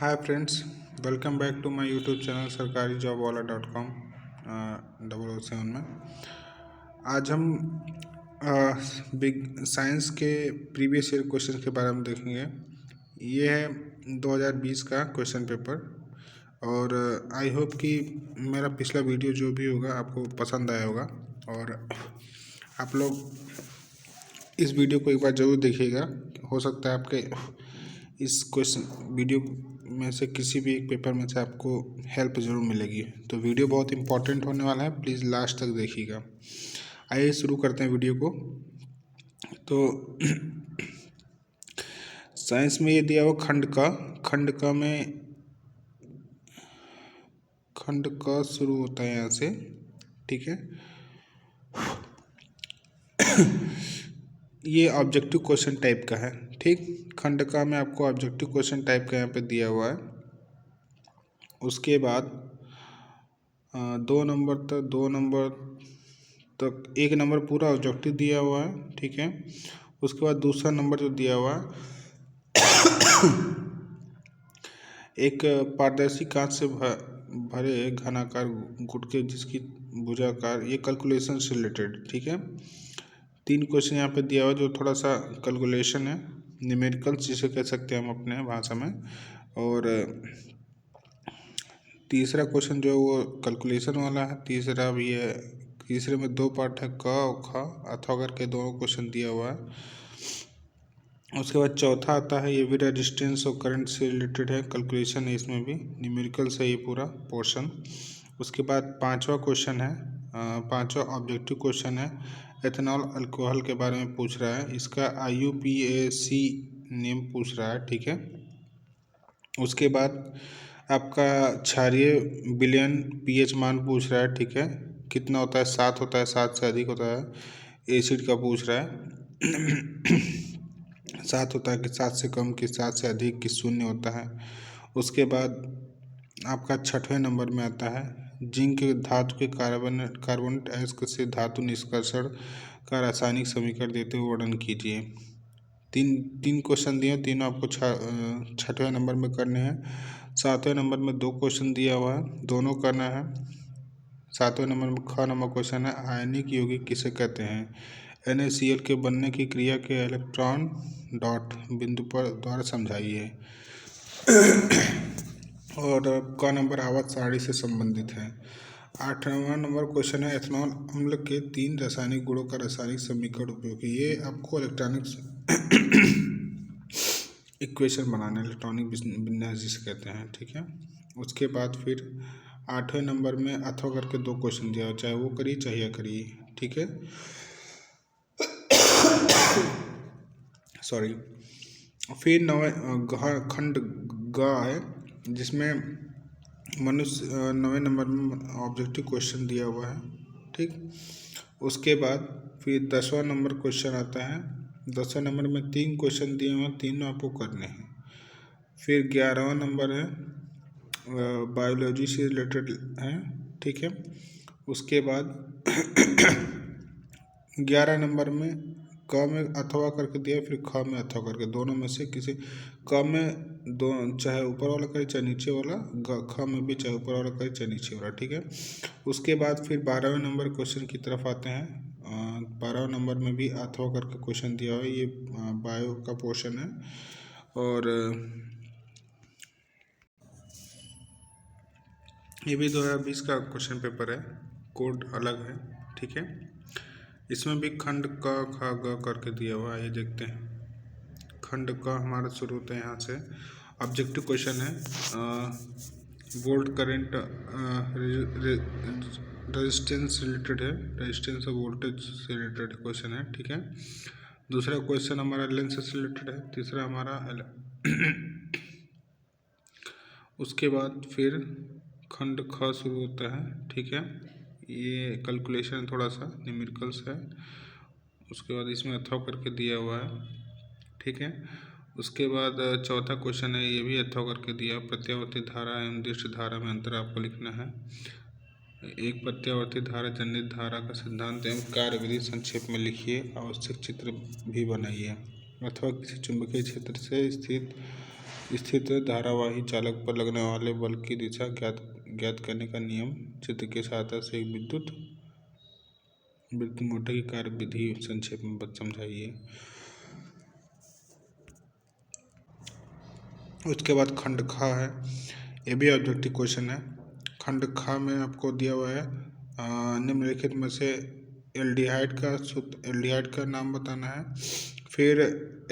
Hi friends, welcome back to my YouTube channel Sarkari job Wala .com 007 में। आज हम big science के प्रीवियस ईयर क्वेश्चन के बारे में देखेंगे। ये है 2020 का क्वेश्चन पेपर और आई होप कि मेरा पिछला वीडियो जो भी होगा आपको पसंद आया होगा और आप लोग इस वीडियो को एक बार ज़रूर देखिएगा। हो सकता है आपके इस क्वेश्चन वीडियो में से किसी भी एक पेपर में से आपको हेल्प ज़रूर मिलेगी। तो वीडियो बहुत इंपॉर्टेंट होने वाला है, प्लीज़ लास्ट तक देखिएगा। आइए शुरू करते हैं वीडियो को। तो साइंस में ये दिया हुआ खंड का शुरू होता है यहाँ से, ठीक है। ये ऑब्जेक्टिव क्वेश्चन टाइप का है, ठीक। खंड का में आपको ऑब्जेक्टिव क्वेश्चन टाइप का यहाँ पे दिया हुआ है। उसके बाद 2 नंबर तक 1 नंबर पूरा ऑब्जेक्टिव दिया हुआ है, ठीक है। उसके बाद दूसरा नंबर जो दिया हुआ है एक पारदर्शी कांच से भरे घनाकार गुटके जिसकी भुजाकार, ये कैलकुलेशन से रिलेटेड, ठीक है। 3 क्वेश्चन यहाँ पे दिया हुआ जो थोड़ा सा कैलकुलेशन है, न्यूमेरिकल्स जिसे कह सकते हैं हम अपने भाषा में। और तीसरा क्वेश्चन जो है वो कैलकुलेशन वाला है। तीसरे में 2 पार्ट है, क और ख, अथवा करके दोनों क्वेश्चन दिया हुआ है। उसके बाद चौथा आता है, ये भी रेजिस्टेंस और करंट से रिलेटेड है, कैलकुलेशन है इसमें भी, न्यूमेरिकल्स है ये पूरा पोर्शन। उसके बाद 5वां क्वेश्चन है, 5वां ऑब्जेक्टिव क्वेश्चन है, एथेनॉल अल्कोहल के बारे में पूछ रहा है। इसका IUPAC नेम पूछ रहा है, ठीक है। उसके बाद आपका क्षारीय विलयन pH मान पूछ रहा है, ठीक है। कितना होता है? 7 होता है, 7 से अधिक होता है। एसिड का पूछ रहा है 7 होता है कि 7 से कम, कि 7 से अधिक, कि शून्य होता है। उसके बाद आपका 6वें नंबर में आता है, जिंक धातु के कार्बोनेट अयस्क से धातु निष्कर्षण का रासायनिक समीकरण देते हुए वर्णन कीजिए। तीन क्वेश्चन दिए, तीनों आपको 6वें नंबर में करने हैं। 7वें नंबर में 2 क्वेश्चन दिया हुआ है, दोनों करना है। 7वें नंबर में ख नंबर क्वेश्चन है, आयनिक यौगिक किसे कहते हैं? NaCl के बनने की क्रिया के इलेक्ट्रॉन डॉट बिंदु पर द्वारा समझाइए। और क नंबर आवर्त सारणी से संबंधित है। 8वां नंबर क्वेश्चन है, एथेनॉल अम्ल के 3 रासायनिक गुणों का रासायनिक समीकरण उपयोग। ये आपको इलेक्ट्रॉनिक्स इक्वेशन बनाना, इलेक्ट्रॉनिक विन्यास जिसे कहते हैं, ठीक है। उसके बाद फिर 8वें नंबर में अथवा करके 2 क्वेश्चन दिया, चाहे वो करिए चाहे करिए, ठीक है। सॉरी। फिर 9वें खंड ग है, जिसमें मनुष्य 9वें नंबर में ऑब्जेक्टिव क्वेश्चन दिया हुआ है, ठीक। उसके बाद फिर 10वां नंबर क्वेश्चन आता है। 10वें नंबर में 3 क्वेश्चन दिए हुए हैं, तीनों आपको करने हैं। फिर 11वां नंबर है, बायोलॉजी से रिलेटेड है, ठीक है। उसके बाद 11 नंबर में क में अथवा करके दिया, फिर ख में अथवा करके, दोनों में से किसी, क में दो, चाहे ऊपर वाला करे चाहे नीचे वाला, ख में भी चाहे ऊपर वाला करे चाहे नीचे वाला, ठीक है। उसके बाद फिर 12वें नंबर क्वेश्चन की तरफ आते हैं। 12वें नंबर में भी अथवा करके क्वेश्चन दिया हुआ है, ये बायो का पोर्शन है। और ये भी 2020 का क्वेश्चन पेपर है, कोड अलग है, ठीक है। इसमें भी खंड क ख ग करके दिया हुआ है, ये देखते हैं। खंड क हमारा शुरू होता है यहाँ से, ऑब्जेक्टिव क्वेश्चन है, वोल्ट करंट रेजिस्टेंस रिलेटेड है, रेजिस्टेंस और वोल्टेज से रिलेटेड क्वेश्चन है, ठीक है। दूसरा क्वेश्चन हमारा लेंस से रिलेटेड है। तीसरा हमारा उसके बाद फिर खंड ख शुरू होता है, ठीक है। ये कैलकुलेशन थोड़ा सा न्यूमेरिकल्स है। उसके बाद इसमें अथवा करके दिया हुआ है, ठीक है। उसके बाद चौथा क्वेश्चन है, ये भी अथवा करके दिया, प्रत्यावर्ती धारा एवं दृष्ट धारा में अंतर आपको लिखना है। एक प्रत्यावर्ती धारा जनित धारा का सिद्धांत एवं कार्यविधि संक्षेप में लिखिए, आवश्यक चित्र भी बनाइए। अथवा किसी चुंबकीय क्षेत्र से स्थित स्थित धारावाही चालक पर लगने वाले बल की दिशा ज्ञात करने का नियम। चित्र की सहायता से एक विद्युत मोटर की कार्य विधि संक्षेप में समझाइए। उसके बाद खंड ख है, ये भी ऑब्जेक्टिव क्वेश्चन है। खंड ख में आपको दिया हुआ है निम्नलिखित में से एल्डिहाइड का नाम बताना है। फिर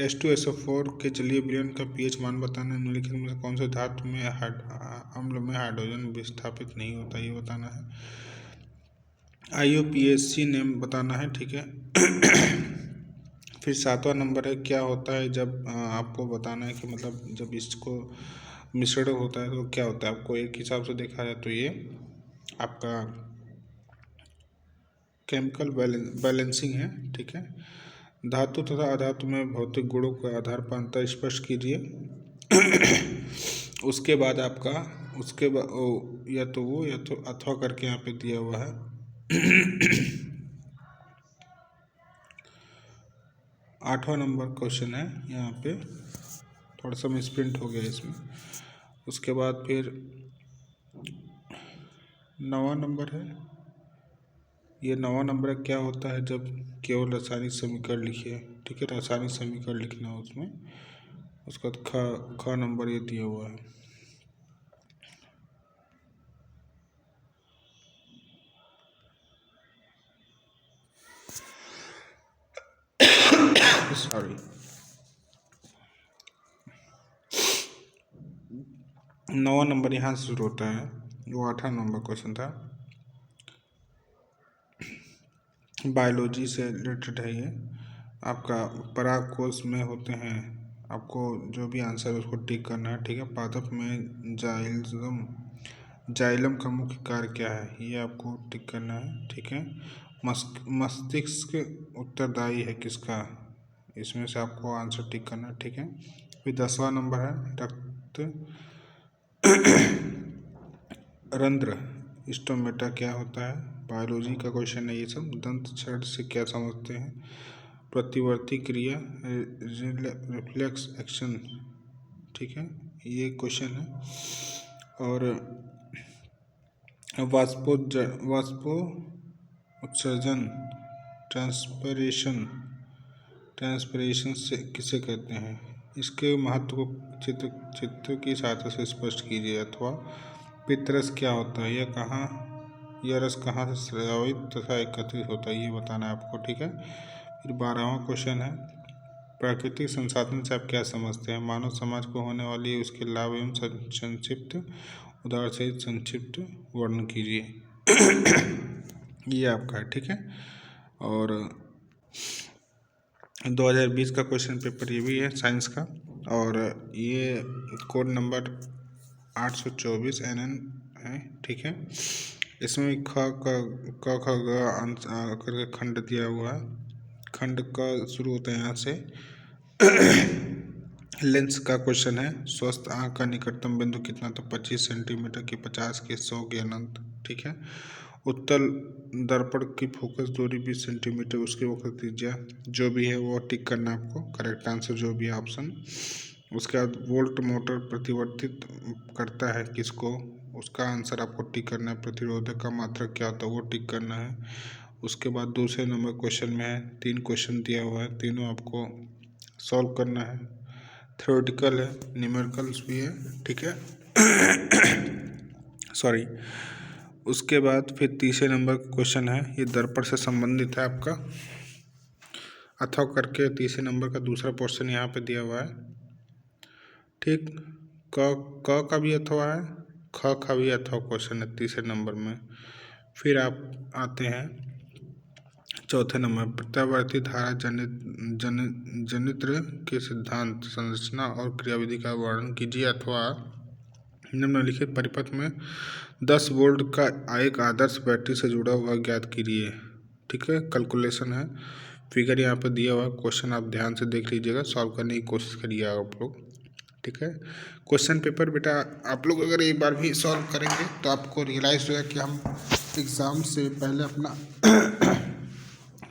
H2SO4 के जलीय विलयन का pH मान बताना है। निम्नलिखित में से कौन से धातु में अम्ल में हाइड्रोजन विस्थापित नहीं होता, ये बताना है। IUPAC नेम बताना है, ठीक है। फिर 7वां नंबर है, क्या होता है जब आपको बताना है कि मतलब जब इसको मिश्रण होता है तो क्या होता है। आपको एक हिसाब से देखा जाए तो ये आपका केमिकल बैलेंसिंग है, ठीक है। धातु तथा अधातु में भौतिक गुणों के आधार पर अंतर स्पष्ट कीजिए। उसके बाद आपका या तो वो या तो अथवा करके यहाँ पे दिया हुआ है। 8वां नंबर क्वेश्चन है, यहाँ पे थोड़ा सा मिसप्रिंट हो गया इसमें। उसके बाद फिर 9वां नंबर है, ये 9वां नंबर क्या होता है जब केवल रासायनिक समीकरण लिखिए, ठीक है। रासायनिक समीकरण लिखना है उसमें। उसका ख नंबर ये दिया हुआ है। सॉरी, 9वां नंबर यहाँ से शुरू होता है, वो 8वां नंबर क्वेश्चन था, बायोलॉजी से रिलेटेड है ये। आपका पराग कोश में होते हैं, आपको जो भी आंसर है उसको टिक करना है, ठीक है। पादप में जाइलम का मुख्य कार्य क्या है, ये आपको टिक करना है, ठीक है। मस्तिष्क उत्तरदायी है किसका, इसमें से आपको आंसर टिक करना है, ठीक है। फिर 10वां नंबर है, रक्त रंध्र स्टोमेटा क्या होता है, बायोलॉजी का क्वेश्चन है ये सब। दंत छड़ से क्या समझते हैं, प्रतिवर्ती क्रिया रिफ्लेक्स एक्शन, ठीक है, ये क्वेश्चन है। और वाष्पो उत्सर्जन ट्रांसपिरेशन से किसे कहते हैं, इसके महत्व को चित्र की सहायता से स्पष्ट कीजिए। अथवा पित्तरस क्या होता है, यह रस कहाँ से स्रावित तथा एकत्रित होता है, ये बताना है आपको, ठीक है। फिर 12वां क्वेश्चन है, प्राकृतिक संसाधन से आप क्या समझते हैं, मानव समाज को होने वाली उसके लाभ एवं संक्षिप्त उदाहरण सहित संक्षिप्त वर्णन कीजिए। ये आपका है, ठीक है। और 2020 का क्वेश्चन पेपर ये भी है साइंस का, और ये कोड नंबर 824 NN है, ठीक है। इसमें ख करके खंड दिया हुआ है। खंड का शुरू होता है यहाँ से। लेंस का क्वेश्चन है, स्वस्थ आँख का निकटतम बिंदु कितना, तो 25 सेंटीमीटर की 50 के 100 के अनंत, ठीक है। उत्तल दर्पण की फोकस दूरी 20 सेंटीमीटर, उसकी वक्र त्रिज्या जो भी है वो टिक करना है आपको, करेक्ट आंसर जो भी है ऑप्शन। उसके बाद वोल्ट मोटर प्रतिवर्तित करता है किसको, उसका आंसर आपको टिक करना है। प्रतिरोधक का मात्रक क्या होता है, वो टिक करना है। उसके बाद दूसरे नंबर क्वेश्चन में है, 3 क्वेश्चन दिया हुआ है, तीनों आपको सॉल्व करना है। थ्योरेटिकल है, न्यूमेरिकल्स भी है, ठीक है। सॉरी। उसके बाद फिर तीसरे नंबर का क्वेश्चन है, ये दर्पण से संबंधित है आपका, अथवा करके तीसरे नंबर का दूसरा पोर्शन यहाँ पे दिया हुआ है, ठीक। क का भी अथवा है, ख का भी अथवा क्वेश्चन है तीसरे नंबर में। फिर आप आते हैं चौथे नंबर, प्रत्यावर्ती धारा जनित्र के सिद्धांत, संरचना और क्रियाविधि का वर्णन कीजिए। अथवा निम्नलिखित परिपथ में 10 वोल्ट का एक आदर्श बैटरी से जुड़ा हुआ ज्ञात कीजिए, ठीक है। कैलकुलेशन है, फिगर यहाँ पे दिया हुआ, क्वेश्चन आप ध्यान से देख लीजिएगा, सॉल्व करने की कोशिश करिए आप लोग, ठीक है। क्वेश्चन पेपर बेटा आप लोग अगर एक बार भी सॉल्व करेंगे तो आपको रियलाइज होगा कि हम एग्ज़ाम से पहले अपना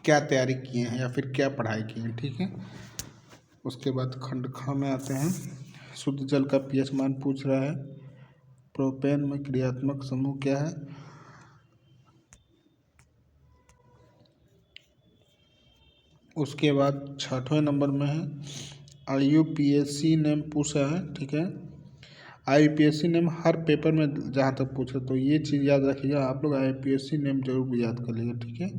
क्या तैयारी किए हैं या फिर क्या पढ़ाई किए हैं, ठीक है। उसके बाद खंड ख में आते हैं, शुद्ध जल का पीएच मान पूछ रहा है। प्रोपेन में क्रियात्मक समूह क्या है। उसके बाद 6वें नंबर में है IUPAC नेम पूछा है। ठीक है, IUPAC नेम हर पेपर में जहाँ तक पूछे तो ये चीज़ याद रखिएगा आप लोग, IUPAC नेम जरूर याद कर लीजिए। ठीक है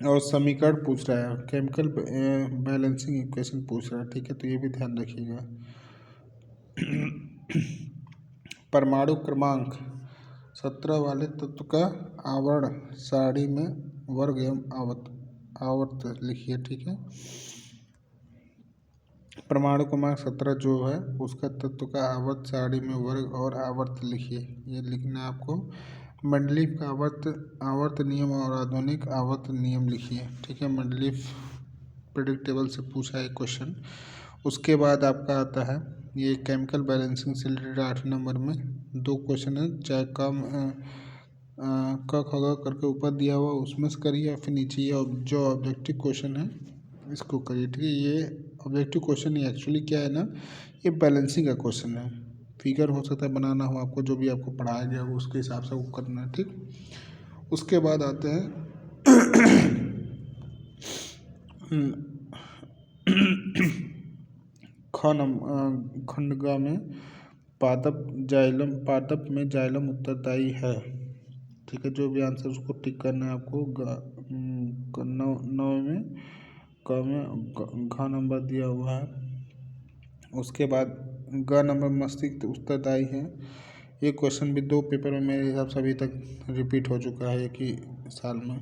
और समीकरण पूछ रहा है, केमिकल बैलेंसिंग इक्वेशन पूछ रहा है। ठीक है, तो ये भी ध्यान रखिएगा। परमाणु क्रमांक 17 वाले तत्व का आवरण सारणी में वर्ग एवं आवर्त लिखिए। ठीक है, परमाणु क्रमांक 17 जो है उसका तत्व का आवर्त सारणी में वर्ग और आवर्त लिखिए। ये लिखना है आपको। मेंडलीफ का आवर्त नियम और आधुनिक आवर्त नियम लिखिए। ठीक है, मेंडलीफ प्रेडिक्टेबल से पूछा है क्वेश्चन। उसके बाद आपका आता है ये केमिकल बैलेंसिंग से रिलेटेड 8 नंबर में 2 क्वेश्चन है, चाहे कम क ख ग करके ऊपर दिया हुआ उसमें से करिए या फिर नीचे ये जो ऑब्जेक्टिव क्वेश्चन है इसको करिए। ठीक है, ये ऑब्जेक्टिव क्वेश्चन ये एक्चुअली क्या है ना, ये बैलेंसिंग का क्वेश्चन है। फिगर हो सकता है बनाना हो आपको, जो भी आपको पढ़ाया गया हो उसके हिसाब से वो करना है। ठीक, उसके बाद आते हैं खंडगा में पादप में जाइलम उत्तरदायी है। ठीक है, जो भी आंसर उसको टिक करना है आपको। 9 में क में घ नंबर दिया हुआ है। उसके बाद ग नंबर मस्तिष्क उत्तरदायी है। ये क्वेश्चन भी 2 पेपर में मेरे हिसाब से अभी तक रिपीट हो चुका है एक ही साल में,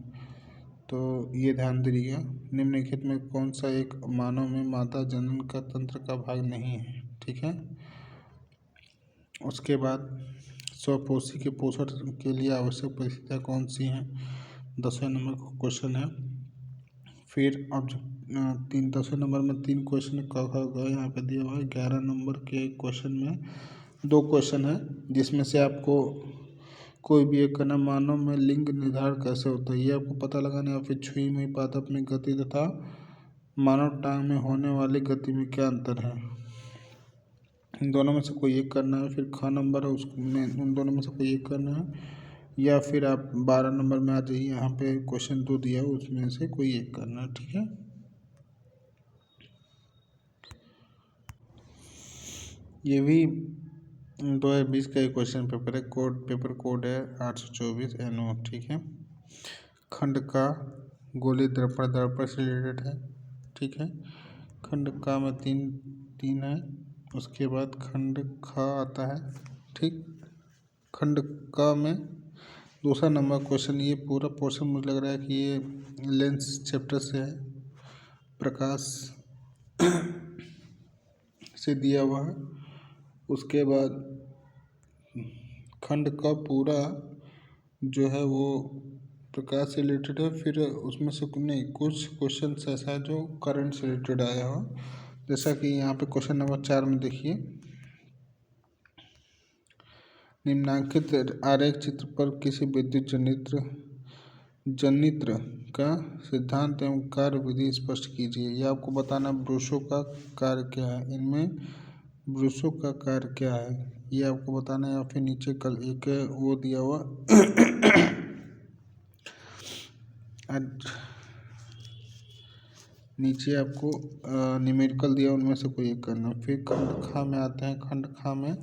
तो ये ध्यान दीजिएगा। निम्नलिखित में कौन सा एक मानव में मादा जनन का तंत्र का भाग नहीं है। ठीक है, उसके बाद स्वपोषी के पोषण के लिए आवश्यक परिस्थितियाँ कौन सी हैं, 10वें नंबर का क्वेश्चन है। फिर अब 10वें नंबर में 3 क्वेश्चन क ख ग यहाँ पे दिया हुआ है। 11 नंबर के क्वेश्चन में 2 क्वेश्चन है, जिसमें से आपको कोई भी एक करना, मानव में लिंग निर्धारण कैसे होता है ये आपको पता लगाना है। फिर छुई मुई पादप में गति तथा मानव टांग में होने वाली गति में क्या अंतर है, इन दोनों में से कोई एक करना है। फिर ख नंबर है उसमें उन दोनों में से कोई एक करना है, या फिर आप 12 नंबर में आ जाइए, यहाँ पे क्वेश्चन 2 दिया है उसमें से कोई एक करना है। ठीक है, ये भी 2020 का एक क्वेश्चन पेपर है। पेपर कोड है 824 NO। ठीक है, खंड का गोली दर्पण से रिलेटेड है। ठीक है, खंड का में तीन है। उसके बाद खंड ख आता है। ठीक, खंड का में 2रा नंबर क्वेश्चन, ये पूरा पोर्शन मुझे लग रहा है कि ये लेंस चैप्टर से है, प्रकाश से दिया हुआ है। उसके बाद खंड का पूरा जो है वो प्रकाश से रिलेटेड है। फिर उसमें से नहीं, कुछ क्वेश्चन ऐसा है जो करंट से रिलेटेड आया हो, जैसा कि यहाँ पे क्वेश्चन नंबर 4 में देखिए, निम्नांकित आरेख चित्र पर किसी विद्युत जनित्र का सिद्धांत एवं कार्य विधि स्पष्ट कीजिए। यह आपको बताना ब्रूसो का कार्य क्या है, इनमें ब्रूसो का कार्य क्या है ये आपको बताना है। या फिर नीचे कल एक वो दिया हुआ नीचे आपको न्यूमेरिकल दिया, उनमें से कोई एक करना। फिर खंड खा में आते हैं। खंड खा में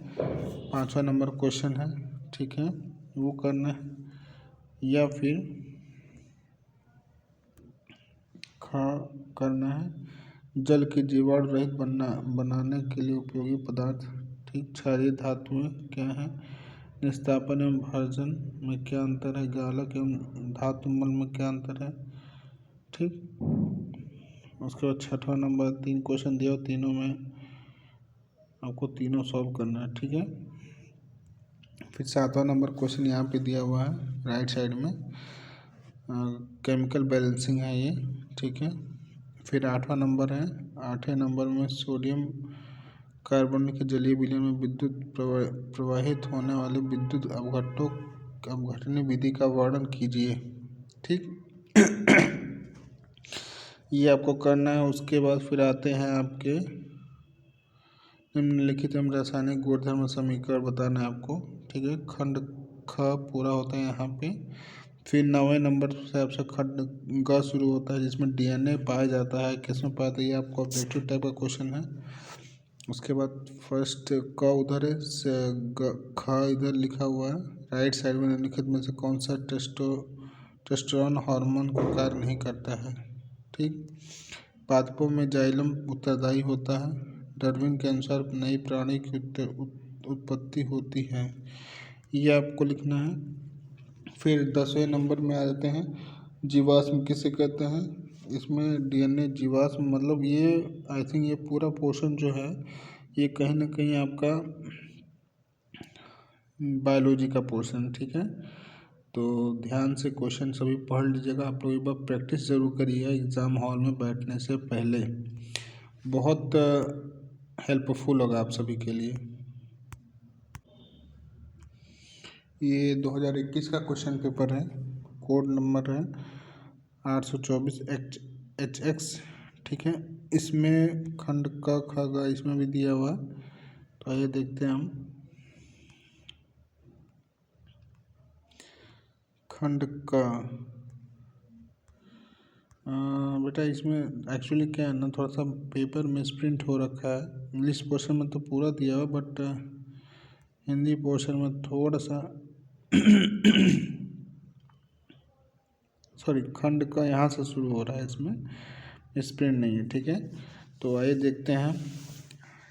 5वां नंबर क्वेश्चन है। ठीक है, वो करना है। या फिर खा करना है, जल की जीवाणु रहित बनाने के लिए उपयोगी पदार्थ। ठीक, क्षारीय धातुएं क्या है, निस्तापन एवं भर्जन में क्या अंतर है, गालक एवं धातुमल में क्या अंतर है। ठीक, उसके बाद 6वां नंबर 3 क्वेश्चन दिया, तीनों में आपको तीनों सॉल्व करना है। ठीक है, फिर 7वां नंबर क्वेश्चन यहाँ पे दिया हुआ है राइट साइड में, केमिकल बैलेंसिंग है ये। ठीक है, फिर 8वां नंबर है। 8वें नंबर में सोडियम कार्बोनेट के जलीय विलयन में विद्युत प्रवाहित होने वाले विद्युत अपघटनी विधि का वर्णन कीजिए। ठीक ये आपको करना है। उसके बाद फिर आते हैं आपके निम्नलिखित एवं रासायनिक गुणधर्म समीकरण बताना है आपको, ठीक है। खंड ख पूरा होता है यहाँ पे। फिर 9वें नंबर से आपसे खंड ग शुरू होता है, जिसमें डीएनए पाया जाता है। किसमें पाया जाता है, ये आपको ऑब्जेक्टिव टाइप का क्वेश्चन है। उसके बाद फर्स्ट क उधर है, ख इधर लिखा हुआ है। राइट साइड में निम्नलिखित में से कौन सा टेस्टोस्टेरोन हार्मोन को कार्य नहीं करता है, ठीक। पादपों में जाइलम उत्तरदायी होता है। डार्विन के अनुसार नई प्राणी की उत्पत्ति होती है, ये आपको लिखना है। फिर 10वें नंबर में आ जाते हैं, जीवाश्म किसे कहते हैं। इसमें डीएनए जीवाश्म मतलब ये आई थिंक ये पूरा पोर्शन जो है ये कहीं ना कहीं आपका बायोलॉजी का पोर्शन, ठीक है। तो ध्यान से क्वेश्चन सभी पढ़ लीजिएगा। आप लोग एक बार प्रैक्टिस ज़रूर करिए एग्ज़ाम हॉल में बैठने से पहले, बहुत हेल्पफुल होगा आप सभी के लिए। ये 2021 का क्वेश्चन पेपर है। कोड नंबर है 824 HX, ठीक है। इसमें खंड का ख ग इसमें भी दिया हुआ, तो आइए देखते हैं हम। खंड का बेटा इसमें एक्चुअली क्या है ना, थोड़ा सा पेपर मिसप्रिंट हो रखा है। इंग्लिश पोर्शन में तो पूरा दिया हुआ, बट हिंदी पोर्शन में थोड़ा सा सॉरी, खंड का यहाँ से शुरू हो रहा है, इसमें मिसप्रिंट नहीं है, ठीक है। तो आइए देखते हैं।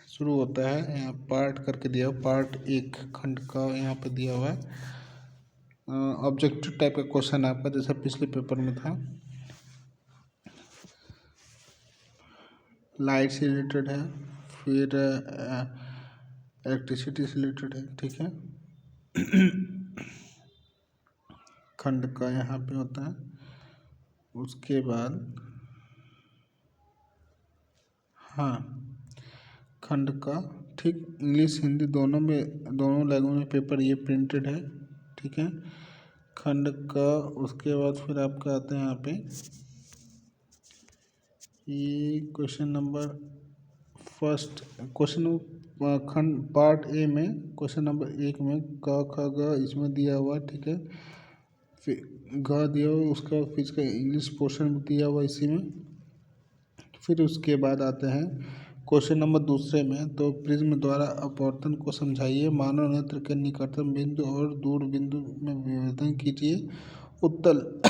शुरू होता है यहाँ पार्ट करके दिया हुआ, पार्ट 1 खंड का यहाँ पे दिया हुआ है। ऑब्जेक्टिव टाइप का क्वेश्चन है आपका, जैसा पिछले पेपर में था। लाइट से रिलेटेड है, फिर इलेक्ट्रिसिटी से रिलेटेड है, ठीक है। खंड का यहाँ पे होता है। उसके बाद हाँ, खंड का, ठीक, इंग्लिश हिंदी दोनों में, दोनों लैंग्वेज में पेपर ये प्रिंटेड है, ठीक है। खंड का उसके बाद फिर आपका आता है यहाँ पे ये क्वेश्चन नंबर फर्स्ट क्वेश्चन खंड पार्ट ए में क्वेश्चन नंबर 1 में क ख ग इसमें दिया हुआ, ठीक है। फिर घ दिया हुआ, उसका फिर इसका इंग्लिश पोर्शन दिया हुआ इसी में। फिर उसके बाद आते हैं क्वेश्चन नंबर दूसरे में, तो प्रिज्म द्वारा अपवर्तन को समझाइए। मानव नेत्र के निकटतम बिंदु और दूर बिंदु में विभेदन कीजिए। उत्तल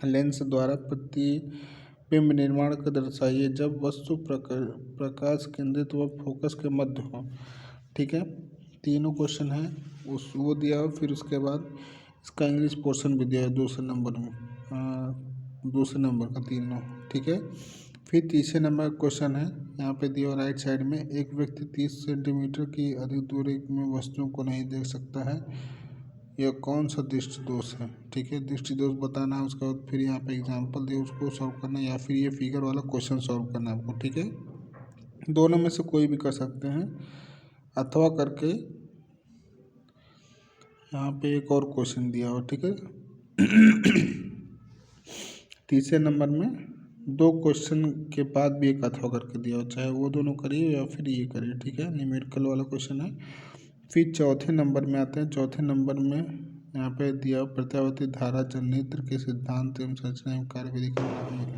लेंस द्वारा प्रतिबिंब निर्माण को दर्शाइए जब वस्तु प्रकाश केंद्रित व फोकस के मध्य हो, ठीक है। तीनों क्वेश्चन है उस वो दिया हो। फिर उसके बाद इसका इंग्लिश पोर्शन भी दिया है दूसरे नंबर में, दूसरे नंबर का तीनों, ठीक है। फिर तीसरे नंबर क्वेश्चन है यहाँ पे दिया राइट साइड में, एक व्यक्ति 30 सेंटीमीटर की अधिक दूरी में वस्तुओं को नहीं देख सकता है, यह कौन सा दृष्टि दोष है, ठीक है। दृष्टि दोष बताना है। उसके बाद फिर यहाँ पे एग्जाम्पल दिया, उसको सॉल्व करना है, या फिर ये फिगर वाला क्वेश्चन सॉल्व करना है आपको, ठीक है। दोनों में से कोई भी कर सकते हैं, अथवा करके यहाँ पे एक और क्वेश्चन दिया हो, ठीक है। तीसरे नंबर में 2 क्वेश्चन के बाद भी एक अथवा करके दिया हो, चाहे वो दोनों करिए या फिर ये करिए, ठीक है। न्यूमेरिकल वाला क्वेश्चन है। फिर चौथे नंबर में आते हैं। चौथे नंबर में यहाँ पे दिया प्रत्यावर्ती धारा जनित्र के सिद्धांत एवं संरचना एवं कार्यविधि का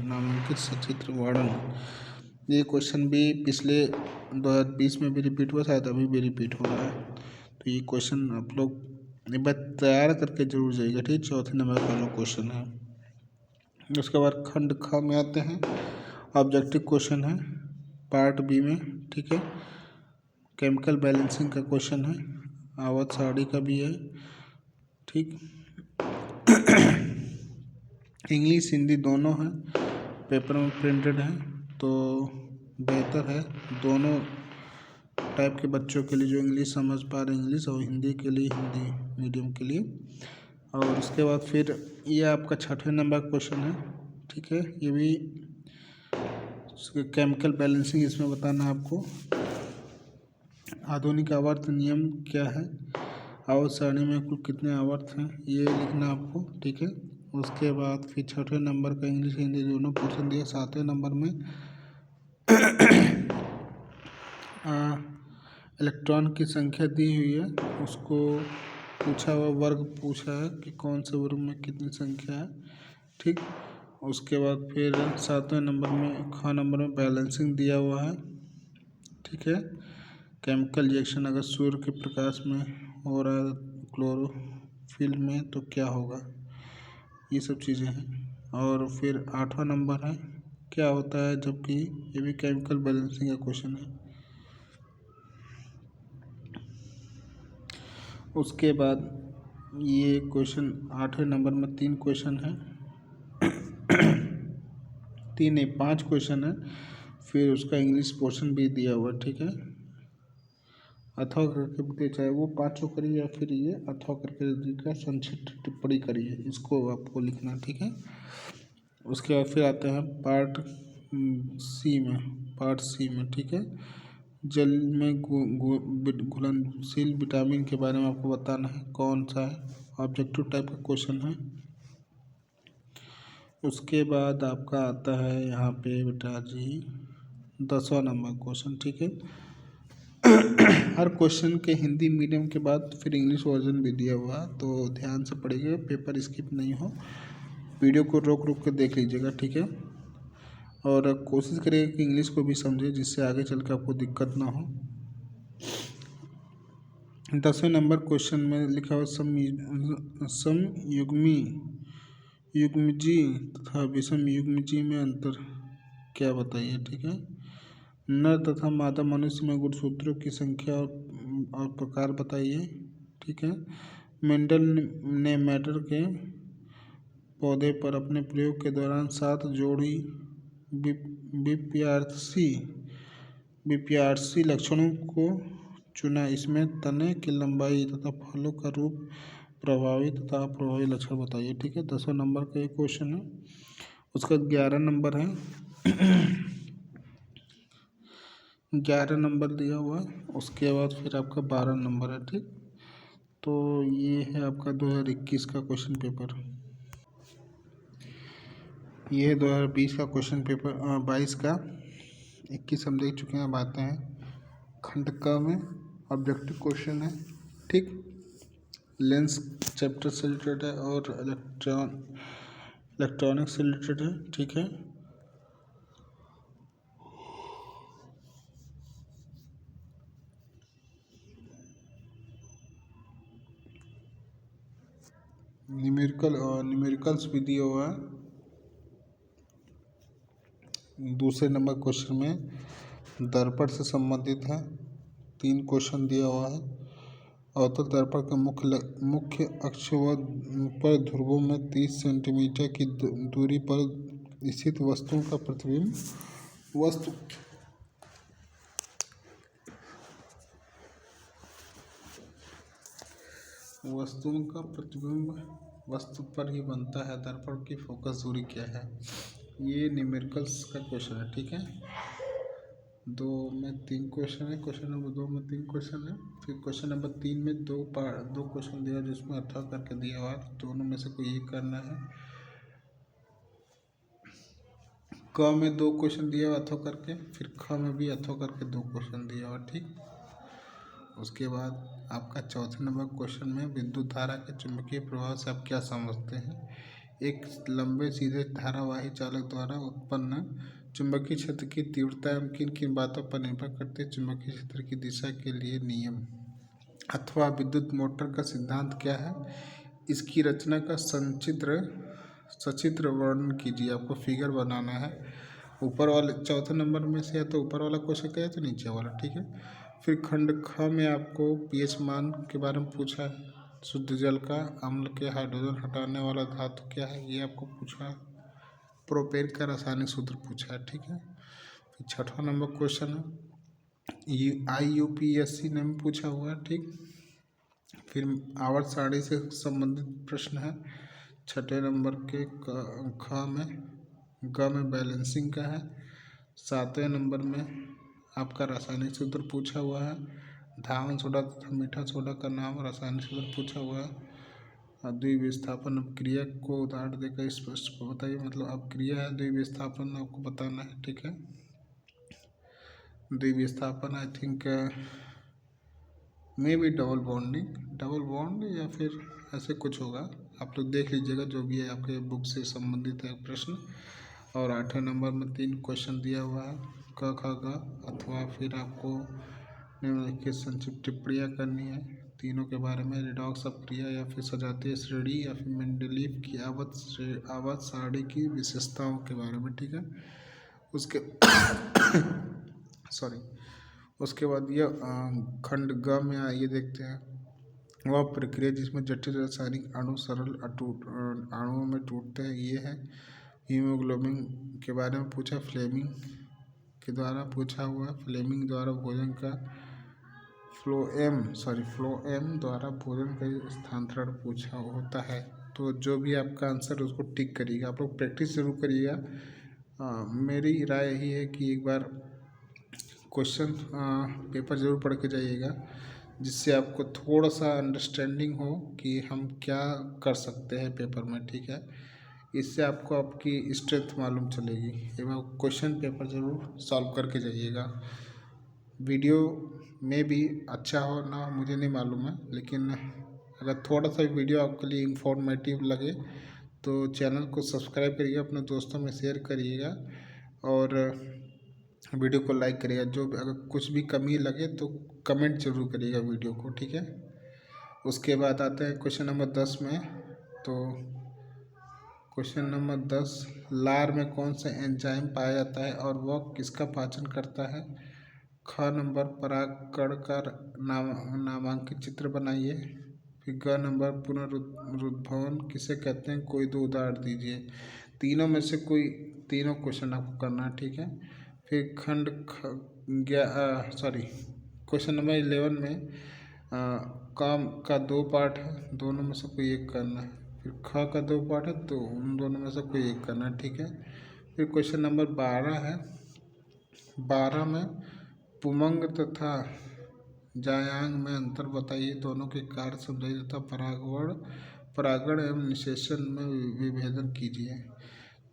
नामांकित सचित्र वर्णन। ये क्वेश्चन भी पिछले 2020 में भी रिपीट हुआ, शायद अभी भी रिपीट हो रहा है। तो ये क्वेश्चन आप लोग एक बार तैयार करके जरूर जाइएगा, ठीक। चौथे नंबर का जो क्वेश्चन है। उसके बाद खंड ख में आते हैं। ऑब्जेक्टिव क्वेश्चन है पार्ट बी में, ठीक है। केमिकल बैलेंसिंग का क्वेश्चन है, आवर्त सारणी का भी है, ठीक। इंग्लिश हिंदी दोनों है, पेपर में प्रिंटेड है, तो बेहतर है दोनों टाइप के बच्चों के लिए, जो इंग्लिश समझ पा रहे इंग्लिश, और हिंदी के लिए हिंदी मीडियम के लिए। और उसके बाद फिर ये आपका 6वें नंबर क्वेश्चन है, ठीक है। ये भी केमिकल बैलेंसिंग इसमें बताना है आपको। आधुनिक आवर्त नियम क्या है, आवर्त सारणी में कुल कितने आवर्त हैं, ये लिखना आपको, ठीक है। उसके बाद फिर 6वें नंबर का इंग्लिश हिंदी दोनों पोर्शन दिया। 7वें नंबर में इलेक्ट्रॉन की संख्या दी हुई है, उसको पूछा हुआ वर्ग पूछा है कि कौन से वर्ग में कितनी संख्या है, ठीक। उसके बाद फिर 7वें नंबर में ख नंबर में बैलेंसिंग दिया हुआ है, ठीक है। केमिकल रिएक्शन अगर सूर्य के प्रकाश में हो रहा है क्लोरोफिल में तो क्या होगा, ये सब चीज़ें हैं। और फिर 8वां नंबर है क्या होता है जबकि, ये भी केमिकल बैलेंसिंग का क्वेश्चन है। उसके बाद ये क्वेश्चन 8वें नंबर में 3 क्वेश्चन है, 3 नहीं 5 क्वेश्चन है। फिर उसका इंग्लिश पोर्शन भी दिया हुआ, ठीक है। अथवा करके भी चाहे वो 5 करिए या फिर ये अथवा करके का संक्षिप्त टिप्पणी करिए, इसको आपको लिखना, ठीक है। उसके बाद फिर आते हैं पार्ट सी में, ठीक है। जल में घुलनशील विटामिन के बारे में आपको बताना है कौन सा है, ऑब्जेक्टिव टाइप का क्वेश्चन है। उसके बाद आपका आता है यहाँ पे बेटा जी 10वां नंबर क्वेश्चन, ठीक है। हर क्वेश्चन के हिंदी मीडियम के बाद फिर इंग्लिश वर्जन भी दिया हुआ, तो ध्यान से पढ़िएगा, पेपर स्किप नहीं हो, वीडियो को रोक रोक कर देख लीजिएगा, ठीक है। और कोशिश करिएगा कि इंग्लिश को भी समझे, जिससे आगे चल कर आपको दिक्कत ना हो। 10वें नंबर क्वेश्चन में लिखा हुआ समयुग्मी युग्मजी तथा विषम युग्मजी में अंतर क्या बताइए, ठीक है। नर तथा मादा मनुष्य में गुणसूत्रों की संख्या और प्रकार बताइए, ठीक है। मेंडल ने मैटर के पौधे पर अपने प्रयोग के दौरान 7 जोड़ी विप्यार्सी लक्षणों को चुना। इसमें तने की लंबाई तथा फलों का रूप, प्रभावी तथा अप्रभावी लक्षण बताइए, ठीक है। 10वें नंबर का एक क्वेश्चन है। उसका 11 नंबर है, 11 नंबर दिया हुआ है। उसके बाद फिर आपका 12 नंबर है, ठीक। तो ये है आपका 2021 का क्वेश्चन पेपर। ये है 2020 का क्वेश्चन पेपर, 22 का। 21 हम देख चुके हैं, अब आते हैं खंड क में, ऑब्जेक्टिव क्वेश्चन है, ठीक। लेंस चैप्टर से रिलेटेड है और इलेक्ट्रॉनिक्स से रिलेटेड है, ठीक है। न्यूमेरिकल्स भी दिया हुआ है। दूसरे नंबर क्वेश्चन में दर्पण से संबंधित है, 3 क्वेश्चन दिया हुआ है। अवतल दर्पण के मुख्य अक्ष पर ध्रुवों में 30 सेंटीमीटर की दूरी पर स्थित वस्तुओं का प्रतिबिंब वस्तु पर ही बनता है। दर्पण की फोकस दूरी क्या है, ये न्यूमेरिकल्स का क्वेश्चन है, ठीक है। 2 में 3 क्वेश्चन है, क्वेश्चन नंबर 2 में 3 क्वेश्चन है। फिर क्वेश्चन नंबर 3 में 2 क्वेश्चन दिया जिसमें अथवा करके दिया हुआ है, दोनों में से कोई एक करना है। क में 2 क्वेश्चन दिया हुआ अथवा करके, फिर ख में भी अथवा करके 2 क्वेश्चन दिया हुआ, ठीक। उसके बाद आपका 4थे नंबर क्वेश्चन में विद्युत धारा के चुंबकीय प्रभाव से आप क्या समझते हैं। एक लंबे सीधे धारावाही चालक द्वारा उत्पन्न चुंबकीय क्षेत्र की तीव्रता एवं किन किन बातों पर निर्भर करती है। चुंबकीय क्षेत्र की दिशा के लिए नियम अथवा विद्युत मोटर का सिद्धांत क्या है। इसकी रचना का सचित्र वर्णन कीजिए, आपको फिगर बनाना है। ऊपर वाले 4थे नंबर में से या तो ऊपर वाला क्वेश्चन क्या है तो नीचे वाला, ठीक है। फिर खंड ख में आपको पीएच मान के बारे में पूछा है। शुद्ध जल का अम्ल के हाइड्रोजन हटाने वाला धातु क्या है, ये आपको पूछा है। प्रोपेन का रासायनिक सूत्र पूछा है, ठीक है। फिर 6वां नंबर क्वेश्चन है, IUPAC ने पूछा हुआ है, ठीक। फिर आवर्त सारणी से संबंधित प्रश्न है 6ठे नंबर के ख में। ग में बैलेंसिंग का है। 7वें नंबर में आपका रासायनिक सूत्र पूछा हुआ है। धावन सोडा तथा मीठा सोडा का नाम रासायनिक सूत्र पूछा हुआ है। द्विविस्थापन अपक्रिया को उदाहरण देकर स्पष्ट बताइए, मतलब अपक्रिया है, द्विविस्थापन आपको बताना है, ठीक है। द्विविस्थापन I think maybe double bond या फिर ऐसे कुछ होगा। आप लोग देख लीजिएगा जो भी है आपके बुक से संबंधित है प्रश्न। और 8वें नंबर में 3 क्वेश्चन दिया हुआ है क ख ग, अथवा फिर आपको निम्नलिखित संक्षिप्त टिप्पणियाँ करनी है तीनों के बारे में। रिडॉक्स ऑफ क्रिया या फिर सजातीय श्रेणी या फिर मेंडलीव की आवर्त सारणी की विशेषताओं के बारे में, ठीक है। उसके सॉरी उसके बाद यह खंड ग में आइए देखते हैं। वह प्रक्रिया जिसमें जटिल रासायनिक अणु सरल अणुओं में टूटते हैं, ये है। हीमोग्लोबिन के बारे में पूछा, फ्लेमिंग के द्वारा पूछा हुआ। फ्लेमिंग द्वारा भोजन का फ्लोएम द्वारा भोजन का स्थानांतरण पूछा होता है। तो जो भी आपका आंसर उसको टिक करिएगा। आप लोग प्रैक्टिस जरूर करिएगा। मेरी राय यही है कि एक बार क्वेश्चन पेपर ज़रूर पढ़ के जाइएगा, जिससे आपको थोड़ा सा अंडरस्टैंडिंग हो कि हम क्या कर सकते हैं पेपर में, ठीक है। इससे आपको आपकी स्ट्रेंथ मालूम चलेगी। एक बार क्वेश्चन पेपर ज़रूर सॉल्व करके जाइएगा। वीडियो में भी अच्छा हो ना हो मुझे नहीं मालूम है, लेकिन अगर थोड़ा सा वीडियो आपके लिए इंफॉर्मेटिव लगे तो चैनल को सब्सक्राइब करिएगा, अपने दोस्तों में शेयर करिएगा और वीडियो को लाइक करिएगा। जो अगर कुछ भी कमी लगे तो कमेंट जरूर करिएगा वीडियो को, ठीक है। उसके बाद आते हैं क्वेश्चन नंबर 10 में। तो क्वेश्चन नंबर 10, लार में कौन सा एंजाइम पाया जाता है और वह किसका पाचन करता है। ख नंबर, परागकण का नामांकित चित्र बनाइए। फिर ग नंबर, पुनरुद्भवन किसे कहते हैं, कोई 2 उदाहरण दीजिए। तीनों में से कोई तीनों क्वेश्चन आपको करना है, ठीक है। फिर खंड क्वेश्चन नंबर 11 में काम का 2 पार्ट है, दोनों में से कोई एक करना है। फिर ख का 2 पार्ट है, तो उन दोनों में से कोई एक करना है, ठीक है। फिर क्वेश्चन नंबर 12 है। 12 में पुमंग तथा जायांग में अंतर बताइए, दोनों के कार्य समझाइए तथा परागण एवं निषेचन में विभेदन कीजिए।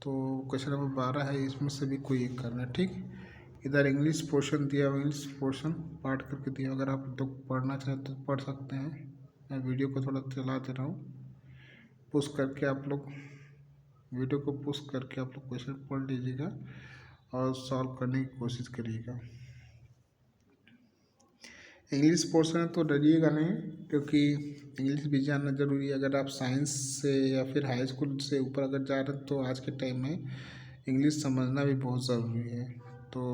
तो क्वेश्चन नंबर 12 है, इसमें से भी कोई एक करना है, ठीक। इधर इंग्लिश पोर्शन दिया हुआ, इंग्लिश पोर्शन पाठ करके दिया। अगर आप तो पढ़ना चाहें तो पढ़ सकते हैं। मैं वीडियो को थोड़ा चला दे रहा हूँ, पुश करके आप लोग वीडियो को पुश करके आप लोग क्वेश्चन पढ़ लीजिएगा और सॉल्व करने की कोशिश करिएगा। इंग्लिश पोर्शन है तो डरिएगा नहीं, क्योंकि इंग्लिश भी जानना ज़रूरी है। अगर आप साइंस से या फिर हाई स्कूल से ऊपर अगर जा रहे हैं तो आज के टाइम में इंग्लिश समझना भी बहुत ज़रूरी है। तो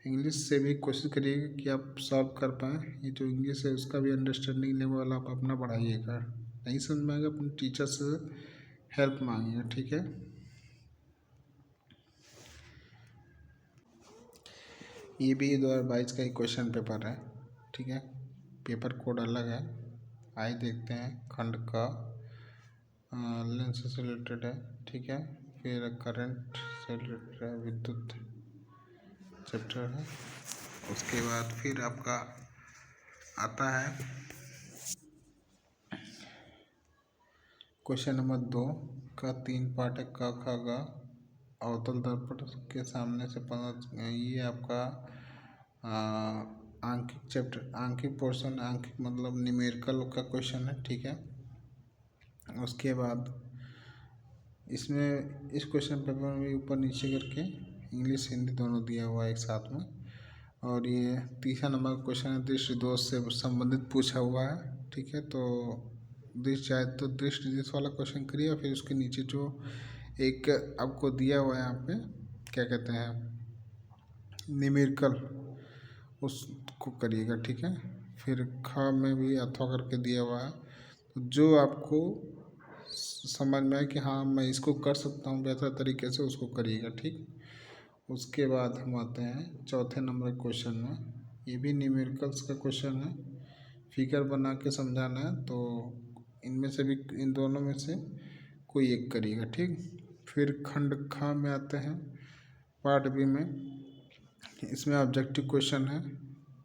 इंग्लिश से भी कोशिश करिएगा कि आप सॉल्व कर पाएँ। ये जो इंग्लिश है उसका भी अंडरस्टैंडिंग लेवल आप अपना बढ़ाइएगा। नहीं समझ में आएगा अपने टीचर से हेल्प मांगिएगा, ठीक है। ये भी 2022 का ही क्वेश्चन पेपर है, ठीक है। पेपर कोड अलग है। आइए देखते हैं। खंड का लेंस से रिलेटेड है, ठीक है। फिर करंट से रिलेटेड है, विद्युत चैप्टर है। उसके बाद फिर आपका आता है क्वेश्चन नंबर 2 का 3 पार्ट है। क ख ग अवतल दर्पण के सामने से 15, ये आपका आंकिक चैप्टर, आंकिक पोर्शन, आंकिक मतलब न्यूमेरिकल का क्वेश्चन है, ठीक है। उसके बाद इसमें इस क्वेश्चन पेपर में ऊपर नीचे करके इंग्लिश हिंदी दोनों दिया हुआ है एक साथ में। और ये तीसरा नंबर का क्वेश्चन है, दृष्टि दोष से संबंधित पूछा हुआ है, ठीक है। तो चाहे तो दृष्टि दोष वाला क्वेश्चन करिए और फिर उसके नीचे जो एक आपको दिया हुआ है यहाँ पे क्या कहते हैं न्यूमेरिकल, उसको करिएगा, ठीक है। फिर ख में भी अथवा करके दिया हुआ है, तो जो आपको समझ में आए कि हाँ मैं इसको कर सकता हूँ बेहतर तरीके से, उसको करिएगा, ठीक। उसके बाद हम आते हैं चौथे नंबर क्वेश्चन में। ये भी न्यूमेरिकल्स का क्वेश्चन है, फिगर बना के समझाना है। तो इनमें से भी इन दोनों में से कोई एक करिएगा, ठीक। फिर खंड ख में आते हैं पार्ट बी में। इसमें ऑब्जेक्टिव क्वेश्चन है,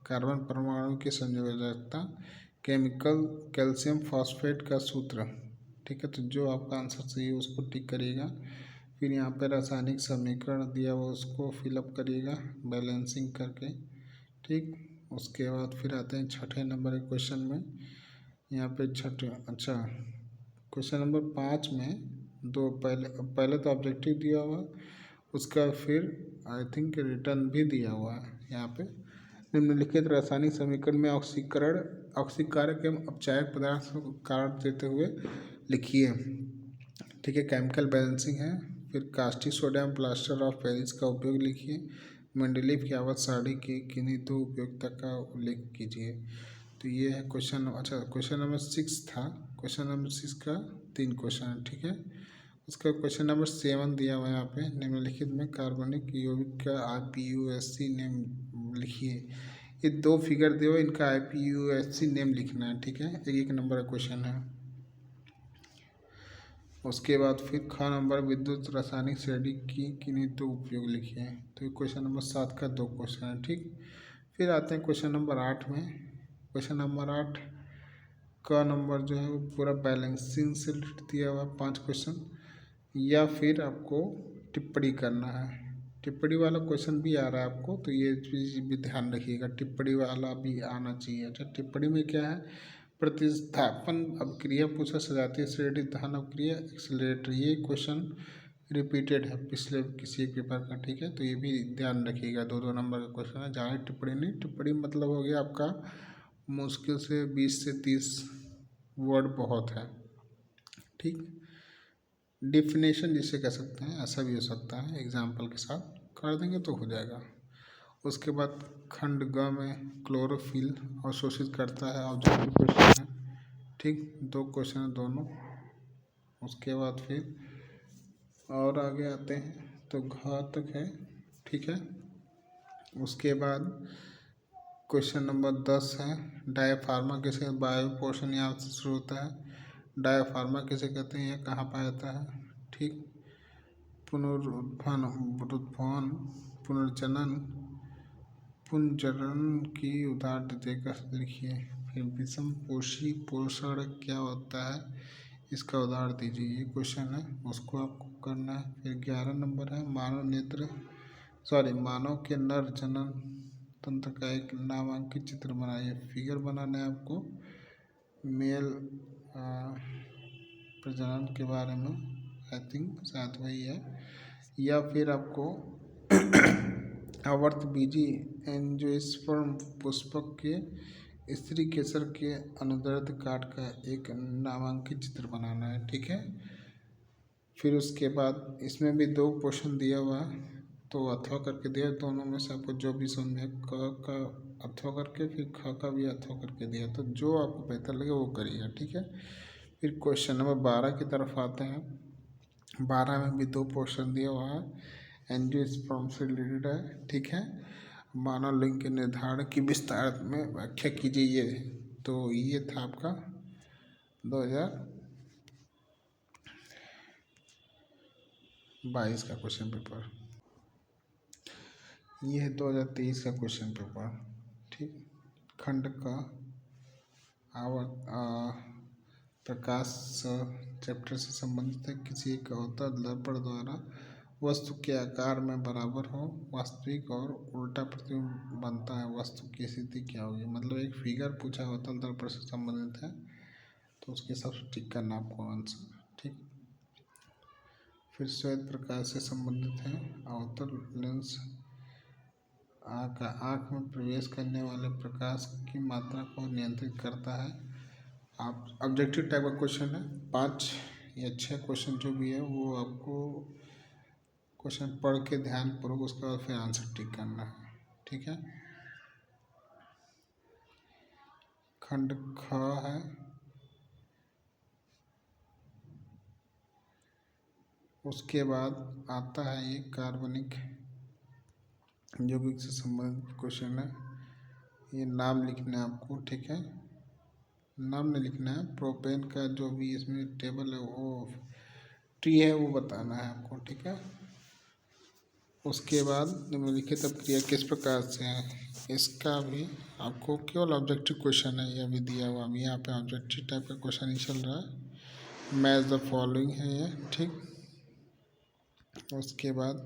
कार्बन परमाणु की संयोजकता, केमिकल कैल्शियम फॉस्फेट का सूत्र, ठीक है। तो जो आपका आंसर सही है उसको टिक करिएगा। फिर यहाँ पे रासायनिक समीकरण दिया हुआ उसको फिलअप करिएगा बैलेंसिंग करके। ठीक, उसके बाद फिर आते हैं छठे नंबर के क्वेश्चन में। यहाँ पे क्वेश्चन नंबर 5 में दो पहले तो ऑब्जेक्टिव दिया हुआ, उसका फिर आई थिंक रिटर्न भी दिया हुआ है। यहाँ पे निम्नलिखित रासायनिक समीकरण में ऑक्सीकारक एवं अपचायक पदार्थ को कार्य देते हुए लिखिए। ठीक है, केमिकल बैलेंसिंग है। फिर caustic sodium plaster of Paris का उपयोग लिखिए। मेंडलीव की आवर्त सारणी की किन्हीं दो उपयोगिता का उल्लेख कीजिए। तो ये है क्वेश्चन। क्वेश्चन नंबर 6 था। क्वेश्चन नंबर 6 का 3 क्वेश्चन है। ठीक है, उसका क्वेश्चन नंबर 7 दिया हुआ है यहाँ पे। निम्नलिखित में कार्बनिक यौगिक का IPUSC नेम लिखिए। ये 2 फिगर दिए हुए, इनका IPUSC नेम लिखना है। ठीक है, एक नंबर का क्वेश्चन है। उसके बाद फिर ख नंबर विद्युत रासायनिक श्रेणी की किन्हीं दो उपयोग लिखिए। तो ये क्वेश्चन नंबर 7 का 2 क्वेश्चन है। ठीक, फिर आते हैं क्वेश्चन नंबर 8 में। क्वेश्चन नंबर 8 का नंबर जो है वो पूरा बैलेंसिंग से दिया हुआ 5 क्वेश्चन, या फिर आपको टिप्पणी करना है। टिप्पणी वाला क्वेश्चन भी आ रहा है आपको, तो ये चीज़ भी ध्यान रखिएगा, टिप्पणी वाला भी आना चाहिए। अच्छा, टिप्पणी में क्या है? प्रतिस्थापन अभिक्रिया पूछा, सजातीय श्रेणी दहन अभिक्रिया, एक्सेलरेटर। ये क्वेश्चन रिपीटेड है पिछले किसी एक पेपर का। ठीक है, तो ये भी ध्यान रखिएगा। 2-2 नंबर का क्वेश्चन है। ज़्यादा टिप्पणी नहीं, टिप्पणी मतलब हो गया आपका मुश्किल से 20 से 30 वर्ड बहुत है। ठीक, डिफिनेशन जिसे कह सकते हैं, ऐसा भी हो सकता है, एग्जाम्पल के साथ कर देंगे तो हो जाएगा। उसके बाद खंड ग में क्लोरोफिल अवशोषित करता है, ऑब्जेक्टिव क्वेश्चन है। ठीक, 2 क्वेश्चन है दोनों। उसके बाद फिर और आगे आते हैं तो घ तक है। ठीक है, उसके बाद क्वेश्चन नंबर 10 है। डायफार्मा किसे, वायु पोषण यहाँ से शुरू होता है। डायफार्मा किसे कहते हैं, यह कहाँ पाया जाता है। ठीक, पुनर्जनन की उदाहरण देकर लिखिए। फिर विषम पोषी पोषण क्या होता है, इसका उदाहरण दीजिए। ये क्वेश्चन है, उसको आपको करना है। फिर 11 नंबर है मानव के नर जनन तंत्र का एक नामांकित चित्र बनाइए। फिगर बनाना है आपको मेल प्रजनन के बारे में, आई थिंक शायद वही है। या फिर आपको आवर्तबीजी एंजियोस्पर्म पुष्पक के स्त्री केसर के अनुदैर्ध्य काट का एक नामांकित चित्र बनाना है। ठीक है, फिर उसके बाद इसमें भी 2 क्वेश्चन दिया हुआ है, तो अथवा करके दिया। दोनों में से आपको जो भी समझ में, क का अथवा करके, फिर ख का भी अथवा करके दिया, तो जो आपको बेहतर लगे वो करिएगा। ठीक है, फिर क्वेश्चन नंबर 12 की तरफ आते हैं। 12 में भी 2 क्वेश्चन दिया हुआ है, एंजियोस्पर्म से रिलेटेड है। ठीक है, मानव लिंग के निर्धारण की विस्तार में व्याख्या कीजिए। ये तो ये था आपका 2022 का क्वेश्चन पेपर। ये है 2023 का क्वेश्चन पेपर। ठीक, खंड का प्रकाश चैप्टर से संबंधित है। किसी एक अवतल दर्पण द्वारा वस्तु के आकार में बराबर हो, वास्तविक और उल्टा प्रतिबिंब बनता है, वस्तु की स्थिति क्या होगी। मतलब एक फिगर पूछा अवतल दर्पण से संबंधित है, तो उसके हिसाब से टिक करना आपको आंसर। ठीक, फिर श्वेत प्रकाश से संबंधित है। अवतल लेंस आँख में प्रवेश करने वाले प्रकाश की मात्रा को नियंत्रित करता है। आप ऑब्जेक्टिव टाइप का क्वेश्चन है। 5 या 6 क्वेश्चन जो भी है वो आपको क्वेश्चन पढ़ के ध्यानपूर्वक उसका बाद फिर आंसर टिक करना है। ठीक है, खंड ख है। उसके बाद आता है ये कार्बनिक यौगिक से संबंधित क्वेश्चन है। ये नाम लिखना है आपको। ठीक है, नाम नहीं लिखना है, प्रोपेन का जो भी इसमें टेबल है वो ट्री है वो बताना है आपको। ठीक है, उसके बाद निम्नलिखित अपक्रिया किस प्रकार से है, इसका भी आपको केवल ऑब्जेक्टिव क्वेश्चन है, यह भी दिया हुआ। अभी यहाँ पे ऑब्जेक्टिव टाइप का क्वेश्चन ही चल रहा है। मैच द फॉलोइंग है ये। ठीक, उसके बाद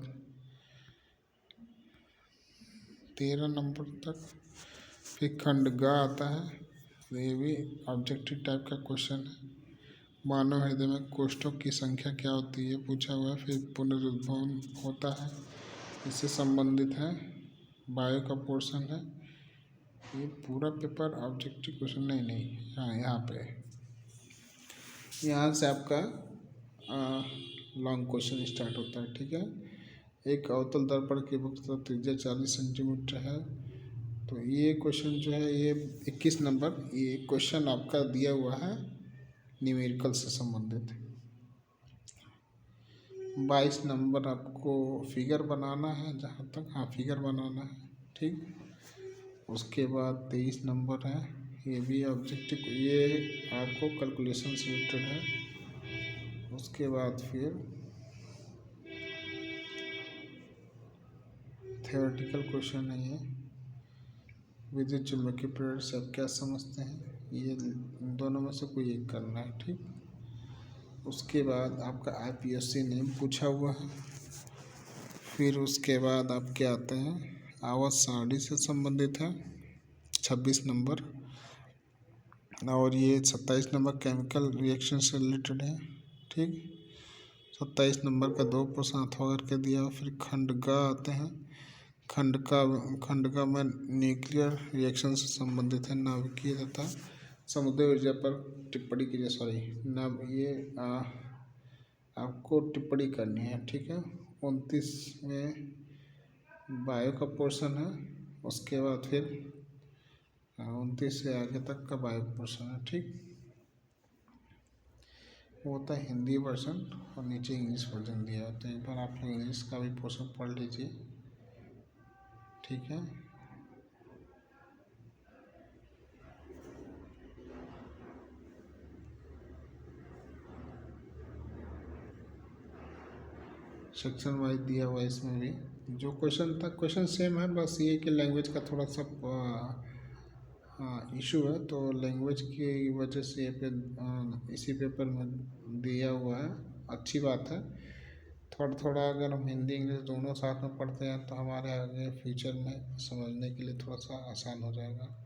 13 नंबर तक फिर खंड ग आता है। ये भी ऑब्जेक्टिव टाइप का क्वेश्चन है। मानव हृदय में कोष्ठों की संख्या क्या होती है पूछा हुआ है। फिर पुनरुद्भवन होता है, इससे संबंधित है। बायो का पोर्शन है। ये पूरा पेपर ऑब्जेक्टिव क्वेश्चन नहीं, हाँ यहाँ पे, यहाँ से आपका लॉन्ग क्वेश्चन स्टार्ट होता है। ठीक है, एक अवतल दर्पण की वक्रता त्रिज्या 40 सेंटीमीटर है। तो ये क्वेश्चन जो है ये 21 नंबर ये क्वेश्चन आपका दिया हुआ है न्यूमेरिकल से संबंधित। 22 नंबर आपको फिगर बनाना है, जहाँ तक, हाँ फिगर बनाना है। ठीक, उसके बाद 23 नंबर है, ये भी ऑब्जेक्टिव, ये आपको कैलकुलेशन से रिलेटेड है। उसके बाद फिर थ्योरेटिकल क्वेश्चन है ये। विद्युत चुम्बकीय प्रेरण से आप क्या समझते हैं, ये दोनों में से कोई एक करना है। ठीक, उसके बाद आपका IPSC नेम पूछा हुआ है। फिर उसके बाद आपके आते हैं आवर्त सारणी से संबंधित है 26 नंबर, और ये 27 नंबर केमिकल रिएक्शन से रिलेटेड है। ठीक, 27 नंबर का 2 प्रश्न अथवा करके दिया। फिर खंड ग आते हैं। खंड का में न्यूक्लियर रिएक्शन से संबंधित है। नाभिकीय तथा समुद्री ऊर्जा पर टिप्पणी कीजिए। सॉरी, ये आपको टिप्पणी करनी है। ठीक है, 29 में बायो का पोर्शन है। उसके बाद फिर 29 से आगे तक का बायो पोर्शन है। ठीक, वो होता है हिंदी वर्जन और नीचे इंग्लिश वर्जन दिया है। तो एक बार आप लोग इंग्लिश का भी पोर्शन पढ़ लीजिए। ठीक है, सेक्शन वाइज दिया हुआ है। इसमें भी जो क्वेश्चन था क्वेश्चन सेम है, बस ये कि लैंग्वेज का थोड़ा सा इशू है। तो लैंग्वेज की वजह से इसी पेपर में दिया हुआ है। अच्छी बात है, थोड़ा थोड़ा अगर हम हिंदी इंग्लिश दोनों साथ में पढ़ते हैं तो हमारे आगे फ्यूचर में समझने के लिए थोड़ा सा आसान हो जाएगा।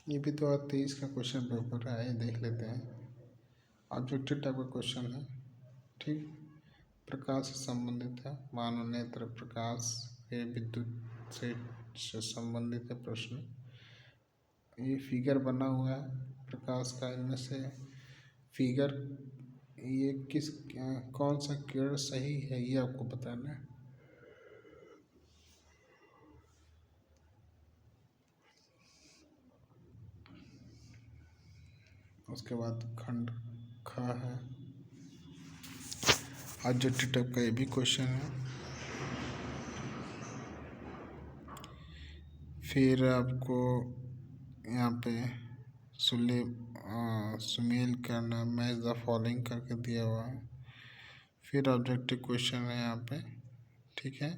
ये भी 2023 का क्वेश्चन पेपर है, ये देख लेते हैं। ऑब्जेक्टिव टाइप का क्वेश्चन है। ठीक, प्रकाश से संबंधित है। मानव नेत्र प्रकाश के विद्युत से संबंधित है प्रश्न। ये फिगर बना हुआ है प्रकाश का। इनमें से फिगर ये कौन सा किरण सही है ये आपको बताना है। उसके बाद खंड ख है, ऑब्जेक्टिव टाइप का ये भी क्वेश्चन है। फिर आपको यहाँ पे सुमेल करना, मैच द फॉलोइंग करके दिया हुआ है। फिर ऑब्जेक्टिव क्वेश्चन है यहाँ पे। ठीक है,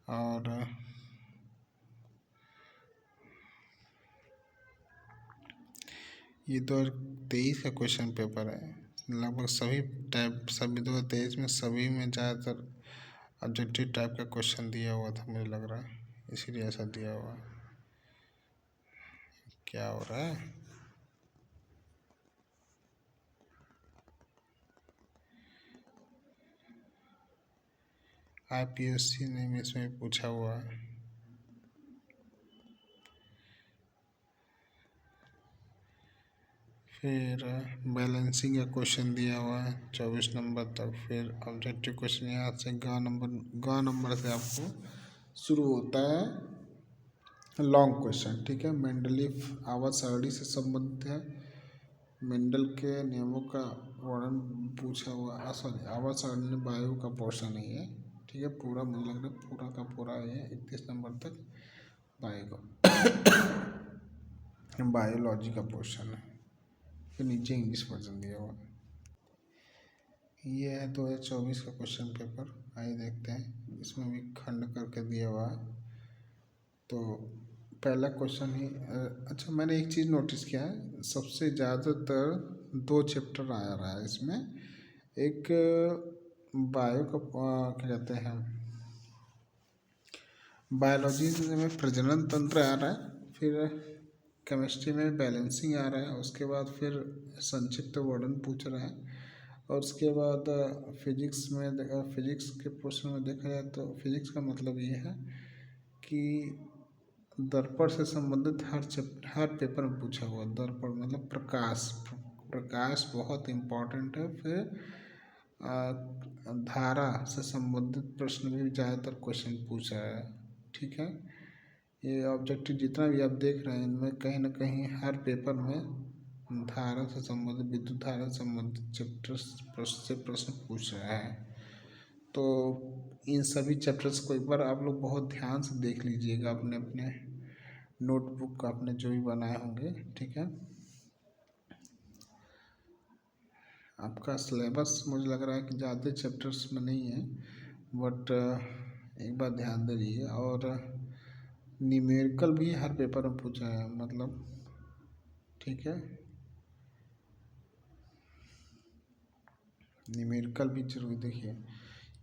और ये 2023 का क्वेश्चन पेपर है। लगभग सभी 2023 में सभी में ज़्यादातर ऑब्जेक्टिव टाइप का क्वेश्चन दिया हुआ था, मुझे लग रहा है, इसीलिए ऐसा दिया हुआ है। क्या हो रहा है? IPSC ने इसमें पूछा हुआ है। फिर बैलेंसिंग का क्वेश्चन दिया हुआ है 24 नंबर तक। फिर ऑब्जेक्टिव क्वेश्चन यहाँ से ग नंबर से आपको शुरू होता है लॉन्ग क्वेश्चन। ठीक है, मेंडलीफ आवर्त सारणी से संबंधित है। मेंडल के नियमों का वर्णन पूछा हुआ, सॉरी आवर्त सारणी बायो का पोर्शन नहीं है। ठीक है, पूरा मुझे लग रहा है पूरा का पूरा है 31 नंबर तक बायो का बायोलॉजी का पोर्शन है। फिर नीचे इंग्लिश वर्जन दिया हुआ। ये है 2024 का क्वेश्चन पेपर। आइए देखते हैं, इसमें भी खंड करके दिया हुआ है। तो पहला क्वेश्चन ही अच्छा, मैंने एक चीज़ नोटिस किया है, सबसे ज़्यादातर 2 चैप्टर आ रहा है इसमें। एक बायो का क्या कहते हैं, बायोलॉजी में प्रजनन तंत्र आ रहा है, फिर केमिस्ट्री में बैलेंसिंग आ रहा है, उसके बाद फिर संक्षिप्त वर्णन पूछ रहा है, और उसके बाद फिजिक्स में फिजिक्स के प्रश्न में देखा जाए तो फिजिक्स का मतलब ये है कि दर्पण से संबंधित हर पेपर में पूछा हुआ। दर्पण मतलब प्रकाश, प्रकाश बहुत इम्पोर्टेंट है। फिर धारा से संबंधित प्रश्न भी ज़्यादातर क्वेश्चन पूछा है। ठीक है, ये ऑब्जेक्टिव जितना भी आप देख रहे हैं, इनमें कहीं ना कहीं हर पेपर में धारा से संबंधित, विद्युत धारा से संबंधित चैप्टर से प्रश्न पूछ रहा है। तो इन सभी चैप्टर्स को एक बार आप लोग बहुत ध्यान से देख लीजिएगा अपने अपने नोटबुक आपने जो भी बनाए होंगे। ठीक है, आपका सिलेबस मुझे लग रहा है कि ज़्यादा चैप्टर्स में नहीं है, बट एक बार ध्यान दे लीजिए। और न्यूमेरिकल भी हर पेपर में पूछा है, मतलब ठीक है, न्यूमेरिकल भी जरूर देखिए।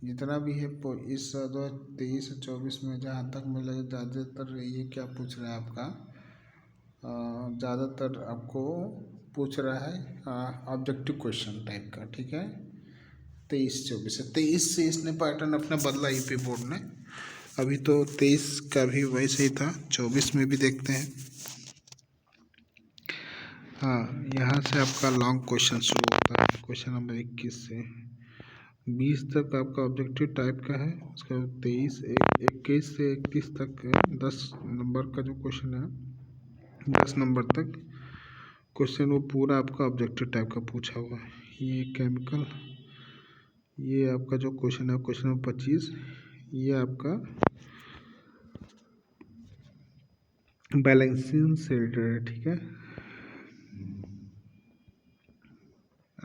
जितना भी है इस 2023-24 में, जहाँ तक मुझे लगे ज़्यादातर ये क्या पूछ रहा है आपका, ज़्यादातर आपको पूछ रहा है ऑब्जेक्टिव क्वेश्चन टाइप का। ठीक है, 23-24 से 23 से इसने पैटर्न अपना बदला यूपी बोर्ड ने। अभी तो 23 का भी वैसे ही था, 24 में भी देखते हैं। हाँ, यहाँ से आपका लॉन्ग क्वेश्चन शुरू होता है, क्वेश्चन नंबर 21 से 20 तक आपका ऑब्जेक्टिव टाइप का है। उसके बाद 21 से 31 तक 10 नंबर का जो क्वेश्चन है, 10 नंबर तक क्वेश्चन वो पूरा आपका ऑब्जेक्टिव टाइप का पूछा हुआ है। ये केमिकल, ये आपका जो क्वेश्चन है क्वेश्चन नंबर 25, ये आपका बैलेंसिंग से रिलेटेड है। ठीक है,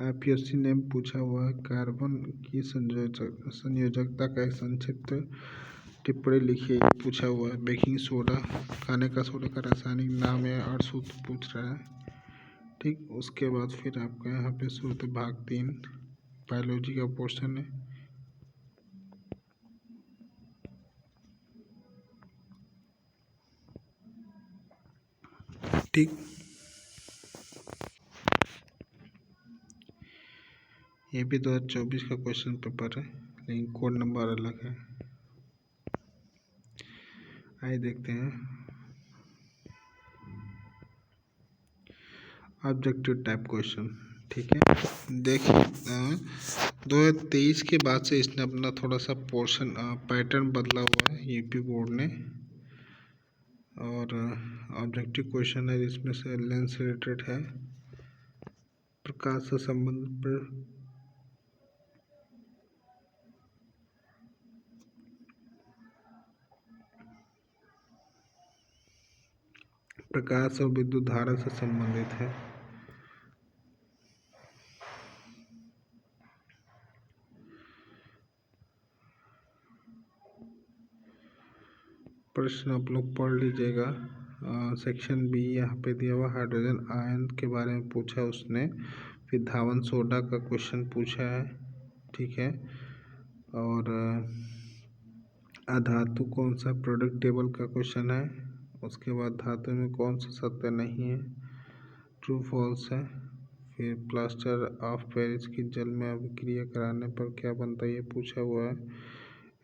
IPSC ने पूछा हुआ है कार्बन की संयोजकता का एक संक्षिप्त टिप्पणी लिखिए, ये पूछा हुआ है। बेकिंग सोडा, खाने का सोडा का रासायनिक नाम है और सूत्र पूछ रहा है। ठीक, उसके बाद फिर आपका यहाँ पे सूत्र भाग 3 बायोलॉजी का पोर्शन है। ठीक, ये भी 2024 का क्वेश्चन पेपर है, लेकिन कोड नंबर अलग है। आइए देखते हैं ऑब्जेक्टिव टाइप क्वेश्चन। ठीक है, देखिए 2023 के बाद से इसने अपना थोड़ा सा पोर्शन पैटर्न बदला हुआ है यूपी बोर्ड ने। और ऑब्जेक्टिव क्वेश्चन है जिसमें से लेंस रिलेटेड है, प्रकाश से संबंधित पर प्रकाश और विद्युत धारा से संबंधित है। प्रश्न आप लोग पढ़ लीजिएगा। सेक्शन बी यहाँ पे दिया हुआ, हाइड्रोजन आयन के बारे में पूछा उसने। फिर धावन सोडा का क्वेश्चन पूछा है। ठीक है, और अधातु कौन सा प्रोडक्ट टेबल का क्वेश्चन है। उसके बाद धातु में कौन सा सत्य नहीं है, ट्रू फॉल्स है। फिर प्लास्टर ऑफ पेरिस की जल में अभिक्रिया कराने पर क्या बनता है, ये पूछा हुआ है।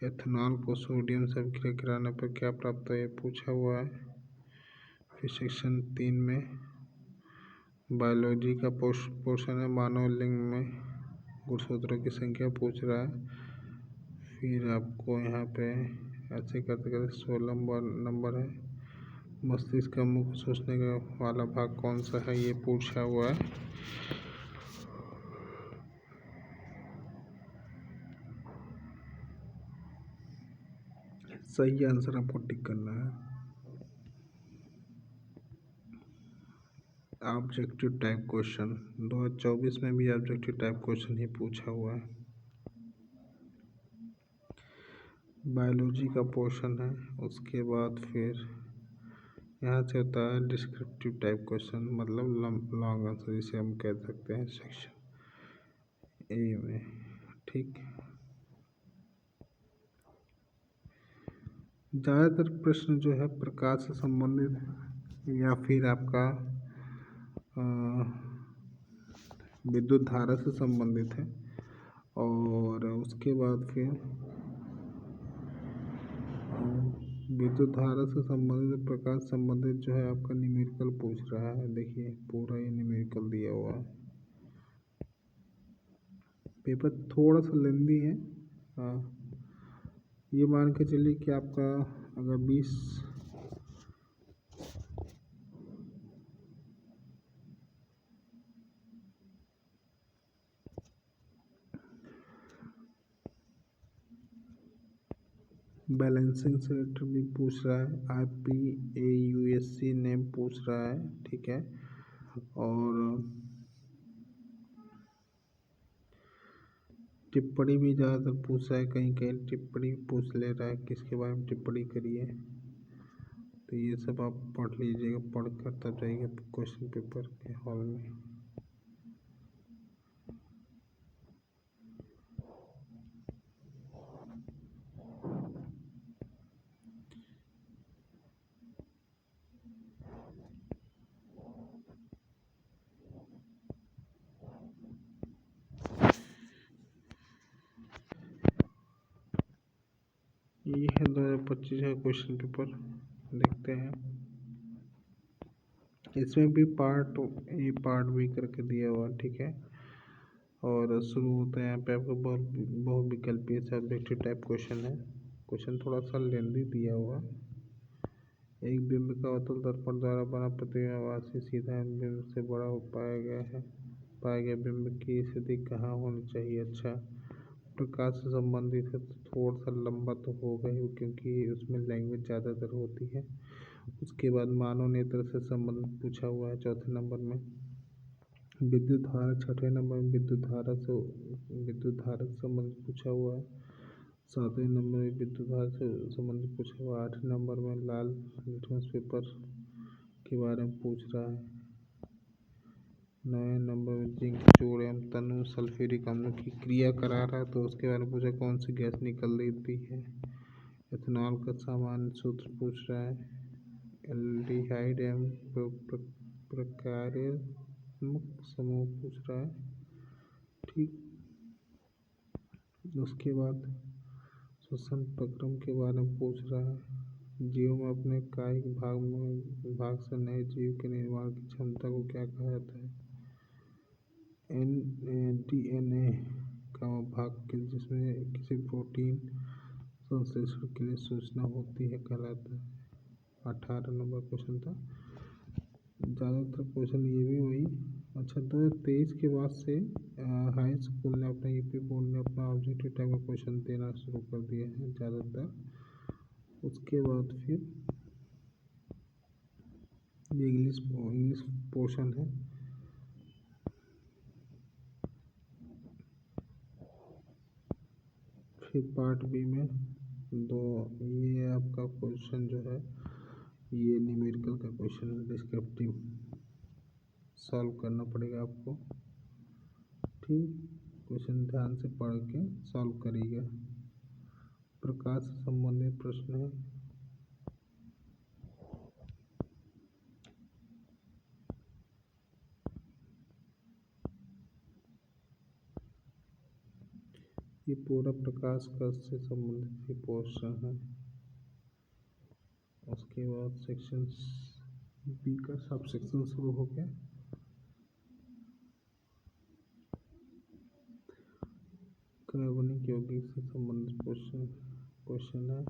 एथेनॉल को सोडियम से अभिक्रिया कराने पर क्या प्राप्त है, ये पूछा हुआ है। फिर सेक्शन 3 में बायोलॉजी का पोर्शन है, मानव लिंग में गुणसूत्रों की संख्या पूछ रहा है। फिर आपको यहाँ पे ऐसे करते करते 16 नंबर है, मस्तिष्क का मुख्य सोचने का वाला भाग कौन सा है, ये पूछा हुआ है। सही आंसर आपको टिक करना है। ऑब्जेक्टिव टाइप क्वेश्चन 2024 में भी ऑब्जेक्टिव टाइप क्वेश्चन ही पूछा हुआ है। बायोलॉजी का पोर्शन है। उसके बाद फिर यहाँ से होता है डिस्क्रिप्टिव टाइप क्वेश्चन, मतलब लॉन्ग आंसर जिसे हम कह सकते हैं सेक्शन ए में। ठीक, ज़्यादातर प्रश्न जो है प्रकाश से संबंधित या फिर आपका विद्युत धारा से संबंधित है। और उसके बाद फिर विद्युत धारा से संबंधित, प्रकाश संबंधित जो है आपका न्यूमेरिकल पूछ रहा है। देखिए पूरा ये न्यूमेरिकल दिया हुआ है। पेपर थोड़ा सा लेंदी है। हाँ, ये मान के चलिए कि आपका अगर 20 बैलेंसिंग सेट भी पूछ रहा है, IPAUSC नेम पूछ रहा है। ठीक है, और टिप्पणी भी ज़्यादातर पूछ रहा है, कहीं कहीं टिप्पणी पूछ ले रहा है, किसके बारे में टिप्पणी करिए। तो ये सब आप पढ़ लीजिएगा, पढ़ कर तब जाइएगा क्वेश्चन पेपर के हॉल में। ये है 2025 का क्वेश्चन पेपर, देखते हैं। इसमें भी पार्ट ए पार्ट बी करके दिया हुआ, ठीक है। और शुरू होता है यहाँ पे आपको बहुविकल्पीय सब्जेक्टिव टाइप क्वेश्चन है। क्वेश्चन थोड़ा सा लेंदी दिया हुआ। एक बिंब का अवतल दर्पण द्वारा बना प्रतिबिंबवासी सीधा बिंब से बड़ा हो पाया गया बिंब की स्थिति कहाँ होनी चाहिए। अच्छा, प्रकाश से संबंधित है तो थोड़ा सा लंबा तो होगा ही, क्योंकि उसमें लैंग्वेज ज़्यादातर होती है। उसके बाद मानव नेत्र से संबंधित पूछा हुआ है चौथे नंबर में। विद्युत धारा छठे नंबर में विद्युत धारा से संबंधित पूछा हुआ है। सातवें नंबर में विद्युत धारा से संबंधित पूछा हुआ है। 8 नंबर में लाल लिटमस पेपर के बारे में पूछ रहा है। 9वें नंबर में जिंक जोड़ एवं तनु सल्फ्यूरिक अम्ल की क्रिया करा रहा है, तो उसके बारे में पूछा कौन सी गैस निकल रही है। एथेनॉल का सामान्य सूत्र पूछ रहा है। एल्डिहाइड एवं प्रकार्यात्मक समूह पूछ रहा है। ठीक, उसके बाद श्वसन प्रक्रम के बारे में पूछ रहा है। जीव में अपने कायिक भाग से नए जीव के निर्माण की क्षमता को क्या कहा जाता है। DNA का भाग जिसमें किसी प्रोटीन संश्लेषण के लिए सूचना होती है कहलाता है। 18 नंबर क्वेश्चन था। ज़्यादातर क्वेश्चन ये भी वही। अच्छा, 2023 के बाद से हाई स्कूल ने अपना यूपी बोर्ड ने अपना ऑब्जेक्टिव टाइप का क्वेश्चन देना शुरू कर दिया है ज़्यादातर। उसके बाद फिर ये इंग्लिश पोर्शन है। फिर पार्ट बी में ये आपका क्वेश्चन जो है ये न्यूमेरिकल का क्वेश्चन है, डिस्क्रिप्टिव सॉल्व करना पड़ेगा आपको। ठीक, क्वेश्चन ध्यान से पढ़ के सॉल्व करिएगा। प्रकाश से संबंधित प्रश्न है। ये पूरा प्रकाश का से संबंधित ही पोर्शन है। उसके बाद सेक्शन बी का सब सेक्शन शुरू हो गया। कार्बनिक यौगिक से संबंधित क्वेश्चन है।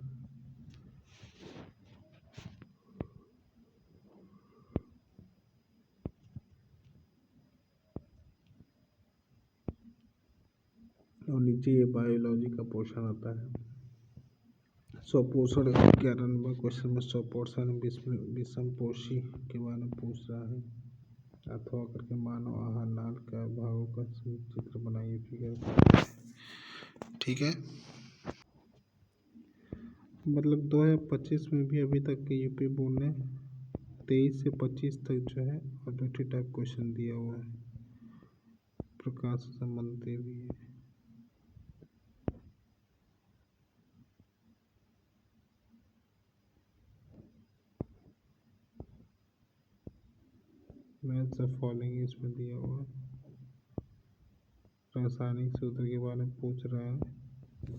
और नीचे ये बायोलॉजी का पोर्शन आता है। स्वपोषण 11 नंबर क्वेश्चन में स्वपोषण विषमपोषी के बारे में पूछ रहा है। अथवा करके मानव आहार नाल का भागों का चित्र बनाइए फिगर। ठीक है, मतलब 2025 में भी अभी तक के यूपी बोर्ड ने 23 से 25 तक जो है ऑब्जेक्टिव टाइप क्वेश्चन दिया हुआ है, प्रकाश से संबंधित भी है। मैथ द फॉलोइंग इसमें दिया हुआ है, रासायनिक सूत्र के बारे में पूछ रहा है,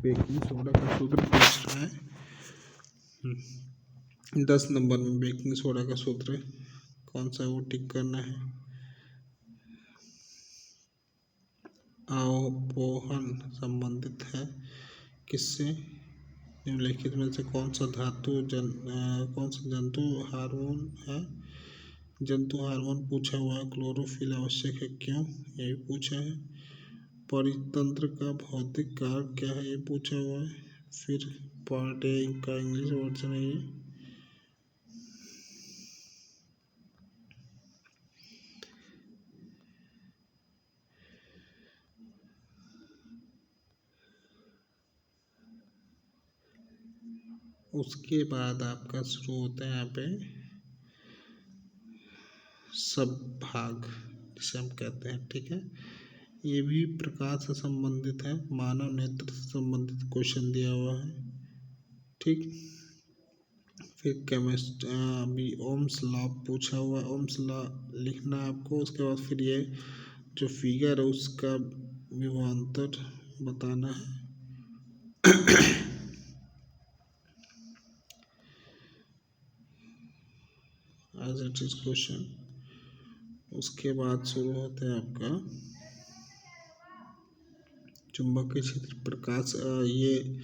बेकिंग सोडा का सूत्र पूछ रहा है। 10 नंबर में बेकिंग सोडा का सूत्र कौन सा है वो टिक करना है। अवपोहन संबंधित है किससे, निम्नलिखित में से कौन सा जंतु हार्मोन है। जंतु हार्मोन पूछा हुआ है। क्लोरोफिल आवश्यक है क्यों, ये भी पूछा है। परितंत्र का भौतिक कारक क्या है, ये पूछा हुआ है। फिर पार्ट ए का इंग्लिश वर्जन है ये। उसके बाद आपका शुरू होता है यहाँ पे सब भाग जिसे हम कहते हैं। ठीक है, ये भी प्रकाश से संबंधित है, मानव नेत्र से संबंधित क्वेश्चन दिया हुआ है। ठीक, फिर केमिस्ट भी ओम्स लॉ पूछा हुआ है, ओम्स लॉ लिखना है आपको। उसके बाद फिर ये जो फिगर है उसका विभवांतर बताना है। As it is question. उसके बाद शुरू होता है आपका चुंबकीय क्षेत्र प्रकाश। ये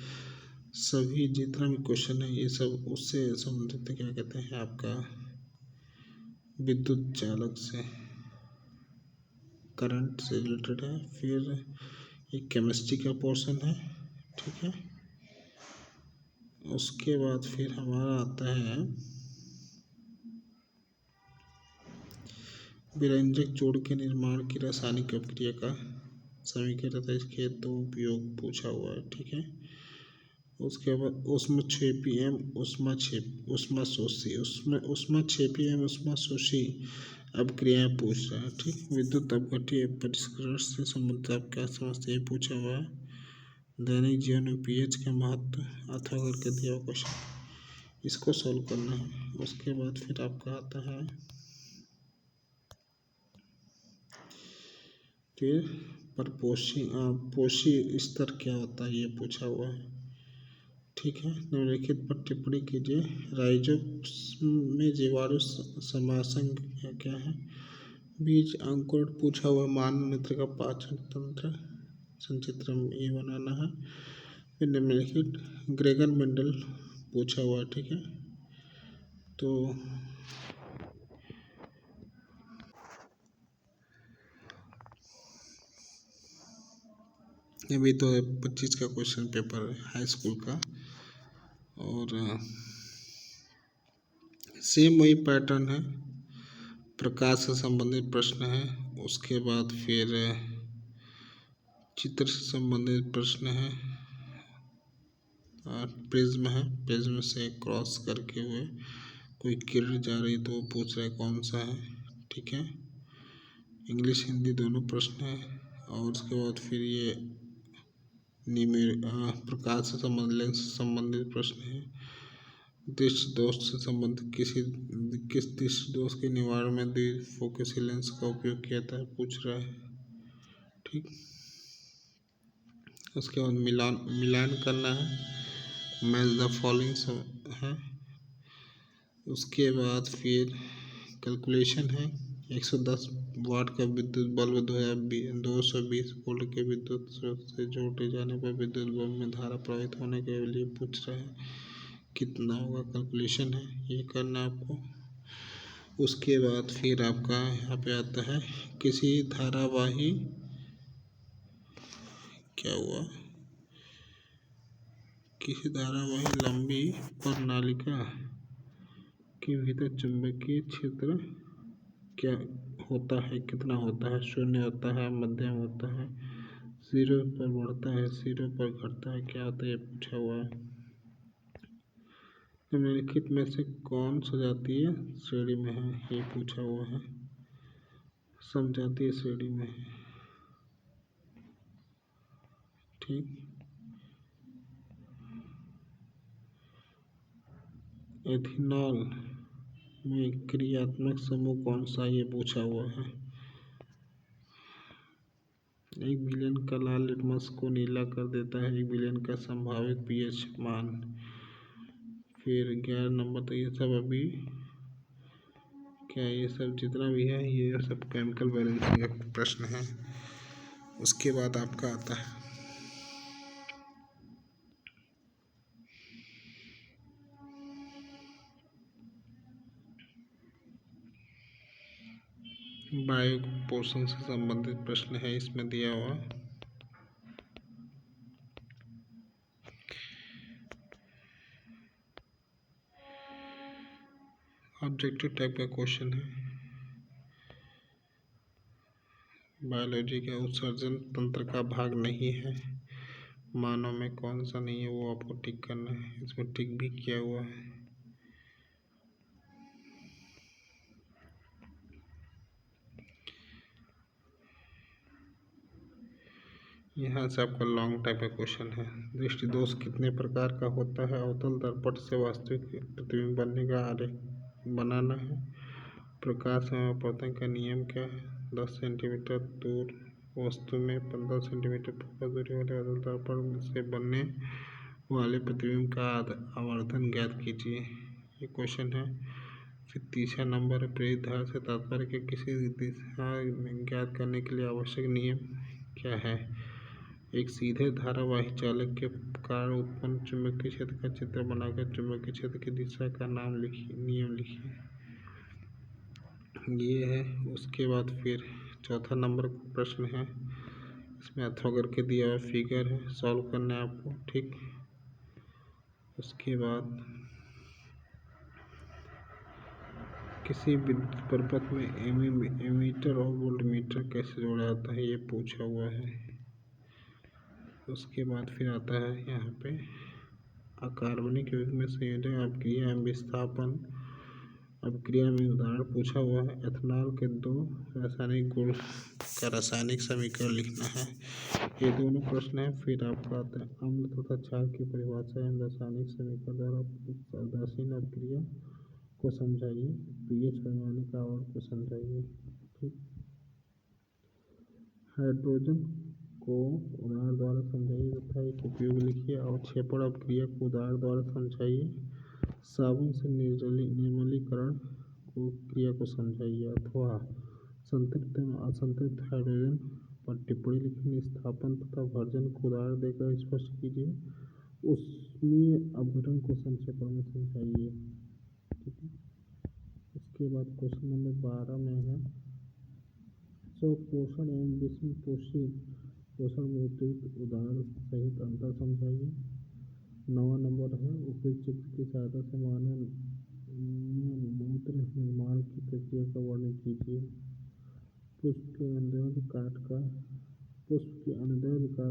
सभी जितना भी क्वेश्चन है ये सब उससे संबंधित क्या कहते हैं आपका विद्युत चालक से, करंट से रिलेटेड है। फिर एक केमिस्ट्री का पोर्शन है। ठीक है, उसके बाद फिर हमारा आता है विरंजक जोड़ के निर्माण की रासायनिक अपक्रिया का समीकरण तथा इसके दो उपयोग पूछा हुआ है। ठीक है, उसके बाद ऊष्मक्षेपी ऊष्मशोषी अपक्रियाएं पूछ रहा है। ठीक, विद्युत अपघट्य परिष्करण से संबंधित आप क्या समझते हैं पूछा हुआ है। दैनिक जीवन में पीएच का महत्व अथवा करके दिया हुआ क्वेश्चन, इसको सॉल्व करना है। उसके बाद फिर आपका आता है फिर पोषी स्तर क्या होता है, ये पूछा हुआ है। ठीक है, निम्नलिखित पर टिप्पणी कीजिए। राइजोम में जीवाणु समासंग क्या है। बीज अंकुरण पूछा हुआ। मानव नेत्र का पाचन तंत्र संचित्र ये बनाना है। फिर निम्नलिखित ग्रेगर मेंडल पूछा हुआ। ठीक है, तो ये भी 2025 का क्वेश्चन पेपर है हाई स्कूल का, और सेम वही पैटर्न है, प्रकाश से संबंधित प्रश्न है। उसके बाद फिर चित्र से संबंधित प्रश्न है, और प्रिज्म है, प्रिज्म से क्रॉस करके हुए कोई किरण जा रही तो वो पूछ रहा है कौन सा है। ठीक है, इंग्लिश हिंदी दोनों प्रश्न है। और उसके बाद फिर ये प्रकाश से संबंधित प्रश्न है। दृष्टि दोष से संबंधित किस दृष्टि दोष के निवारण में द्विफोकसी लेंस का उपयोग किया जाता है पूछ रहा है। ठीक, उसके बाद मिलान करना है, मैच द फॉलोइंग है। उसके बाद फिर कैलकुलेशन है। 110 वाट का विद्युत बल्ब 220 वोल्ट के विद्युत स्रोत से जोड़े जाने पर विद्युत बल्ब में धारा प्रवाहित होने के लिए पूछ रहा है कितना होगा, कैलकुलेशन है, ये करना है आपको। उसके बाद फिर आपका यहाँ पे आता है किसी धारावाही क्या हुआ, किसी धारावाही लंबी प्रणालिका के भीतर चुंबकीय क्षेत्र क्या होता है, कितना होता है, शून्य होता है, मध्यम होता है, जीरो पर बढ़ता है, जीरो पर घटता है, क्या होता है, ये पूछा हुआ है। निम्नलिखित में से कौन सजातीय श्रेणी में है, ये पूछा हुआ है। समजातीय श्रेणी में है, ठीक। एथिनॉल में क्रियात्मक समूह कौन सा, ये पूछा हुआ है। 1 बिलियन का लाल लिटमस को नीला कर देता है 1 बिलियन का संभावित पीएच मान। फिर 11 नंबर तक ये सब अभी क्या, ये सब जितना भी है ये सब केमिकल बैलेंसिंग का प्रश्न है। उसके बाद आपका आता है वायु पोषण से संबंधित प्रश्न है इसमें दिया हुआ। ऑब्जेक्टिव टाइप का क्वेश्चन है। बायोलॉजी का उत्सर्जन तंत्र का भाग नहीं है, मानव में कौन सा नहीं है, वो आपको टिक करना है। इसमें टिक भी किया हुआ है। यहाँ से आपका लॉन्ग टाइप का क्वेश्चन है। दृष्टि दोष कितने प्रकार का होता है, अवतल दर्पण से वास्तविक प्रतिबिंब बनने का आरेख बनाना है। प्रकाश एवं अपवर्तन का नियम क्या है। 10 सेंटीमीटर दूर वस्तु में 15 सेंटीमीटर फोकस दूरी वाले अवतल दर्पण से बनने वाले प्रतिबिंब का आवर्धन ज्ञात कीजिए, ये क्वेश्चन है। फिर तीसरा नंबर है, प्रेरित धारा से तात्पर्य के किसी दिशा ज्ञात करने के लिए आवश्यक नियम क्या है। एक सीधे धारावाही चालक के कारण उत्पन्न चुंबकीय क्षेत्र का चित्र बनाकर चुंबकीय क्षेत्र की दिशा का नियम लिखिए, ये है। उसके बाद फिर चौथा नंबर का प्रश्न है, इसमें अथवा करके दिया हुआ फिगर है, सॉल्व करना है आपको, ठीक। उसके बाद किसी विद्युत परिपथ में एमीटर और वोल्टमीटर कैसे जोड़ा जाता है, ये पूछा हुआ है। उसके बाद फिर आता है यहाँ पे अकार्बनिक युग्म में संयोजन अभिक्रिया एवं विस्थापन अभिक्रिया में उदाहरण पूछा हुआ है। एथेनॉल के 2 रासायनिक गुण का रासायनिक समीकरण लिखना है, ये दोनों प्रश्न है। फिर आपका आता है अम्ल तथा क्षार की परिभाषा एवं रासायनिक समीकरण द्वारा उदासीन अभिक्रिया को समझाइए, पीएच वाले का आवर्त को समझाइए, ठीक। हाइड्रोजन को उदाहरण द्वारा समझाइए तथा एक उपयोग लिखिए। अवक्षेपण अपक्रिया को उदाहरण द्वारा समझाइए। साबुन से निर्मलीकरण को क्रिया को समझाइए। अथवा संतृप्त एवं असंतृप्त हाइड्रोजन पर टिप्पणी लिखिए। निस्थापन तथा भर्जन को उदाहरण देकर स्पष्ट कीजिए। ऊष्मीय अपघटन को संक्षेपण में समझाइए, ठीक है। उसके बाद क्वेश्चन नंबर 12 में है स्वपोषण एवं विषम पोषण में उपयुक्त उदाहरण सहित अंतर समझाइए। 9वां नंबर है उपयुक्त चित्र की सहायता से मानव में मूत्र निर्माण की प्रक्रिया का वर्णन कीजिए। पुष्प के अनुदैर्ध्य काट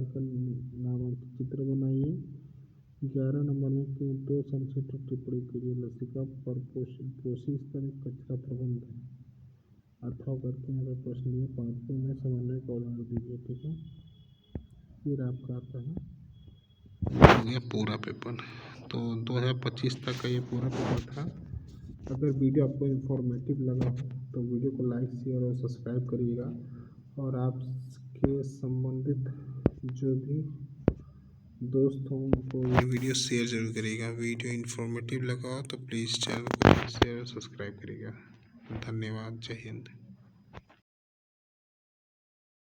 का नामांकित चित्र बनाइए। 11 नंबर में 2 संक्षिप्त टिप्पणी कीजिए। लसिका पर पोषी स्तर कचरा प्रबंध अथवा करके यहाँ पे प्रश्न दिए 5 में समन्वय का उदाहरण दीजिए, ठीक है। फिर आपका आता है ये पूरा पेपर, तो 2025 तक का ये पूरा पेपर था। अगर वीडियो आपको इन्फॉर्मेटिव लगा तो वीडियो को लाइक शेयर और सब्सक्राइब करिएगा, और आपके संबंधित जो भी दोस्त हों उनको ये वीडियो शेयर जरूर करिएगा। वीडियो इन्फॉर्मेटिव लगा तो प्लीज़ चैनल को शेयर और सब्सक्राइब करिएगा। धन्यवाद, जय हिंद।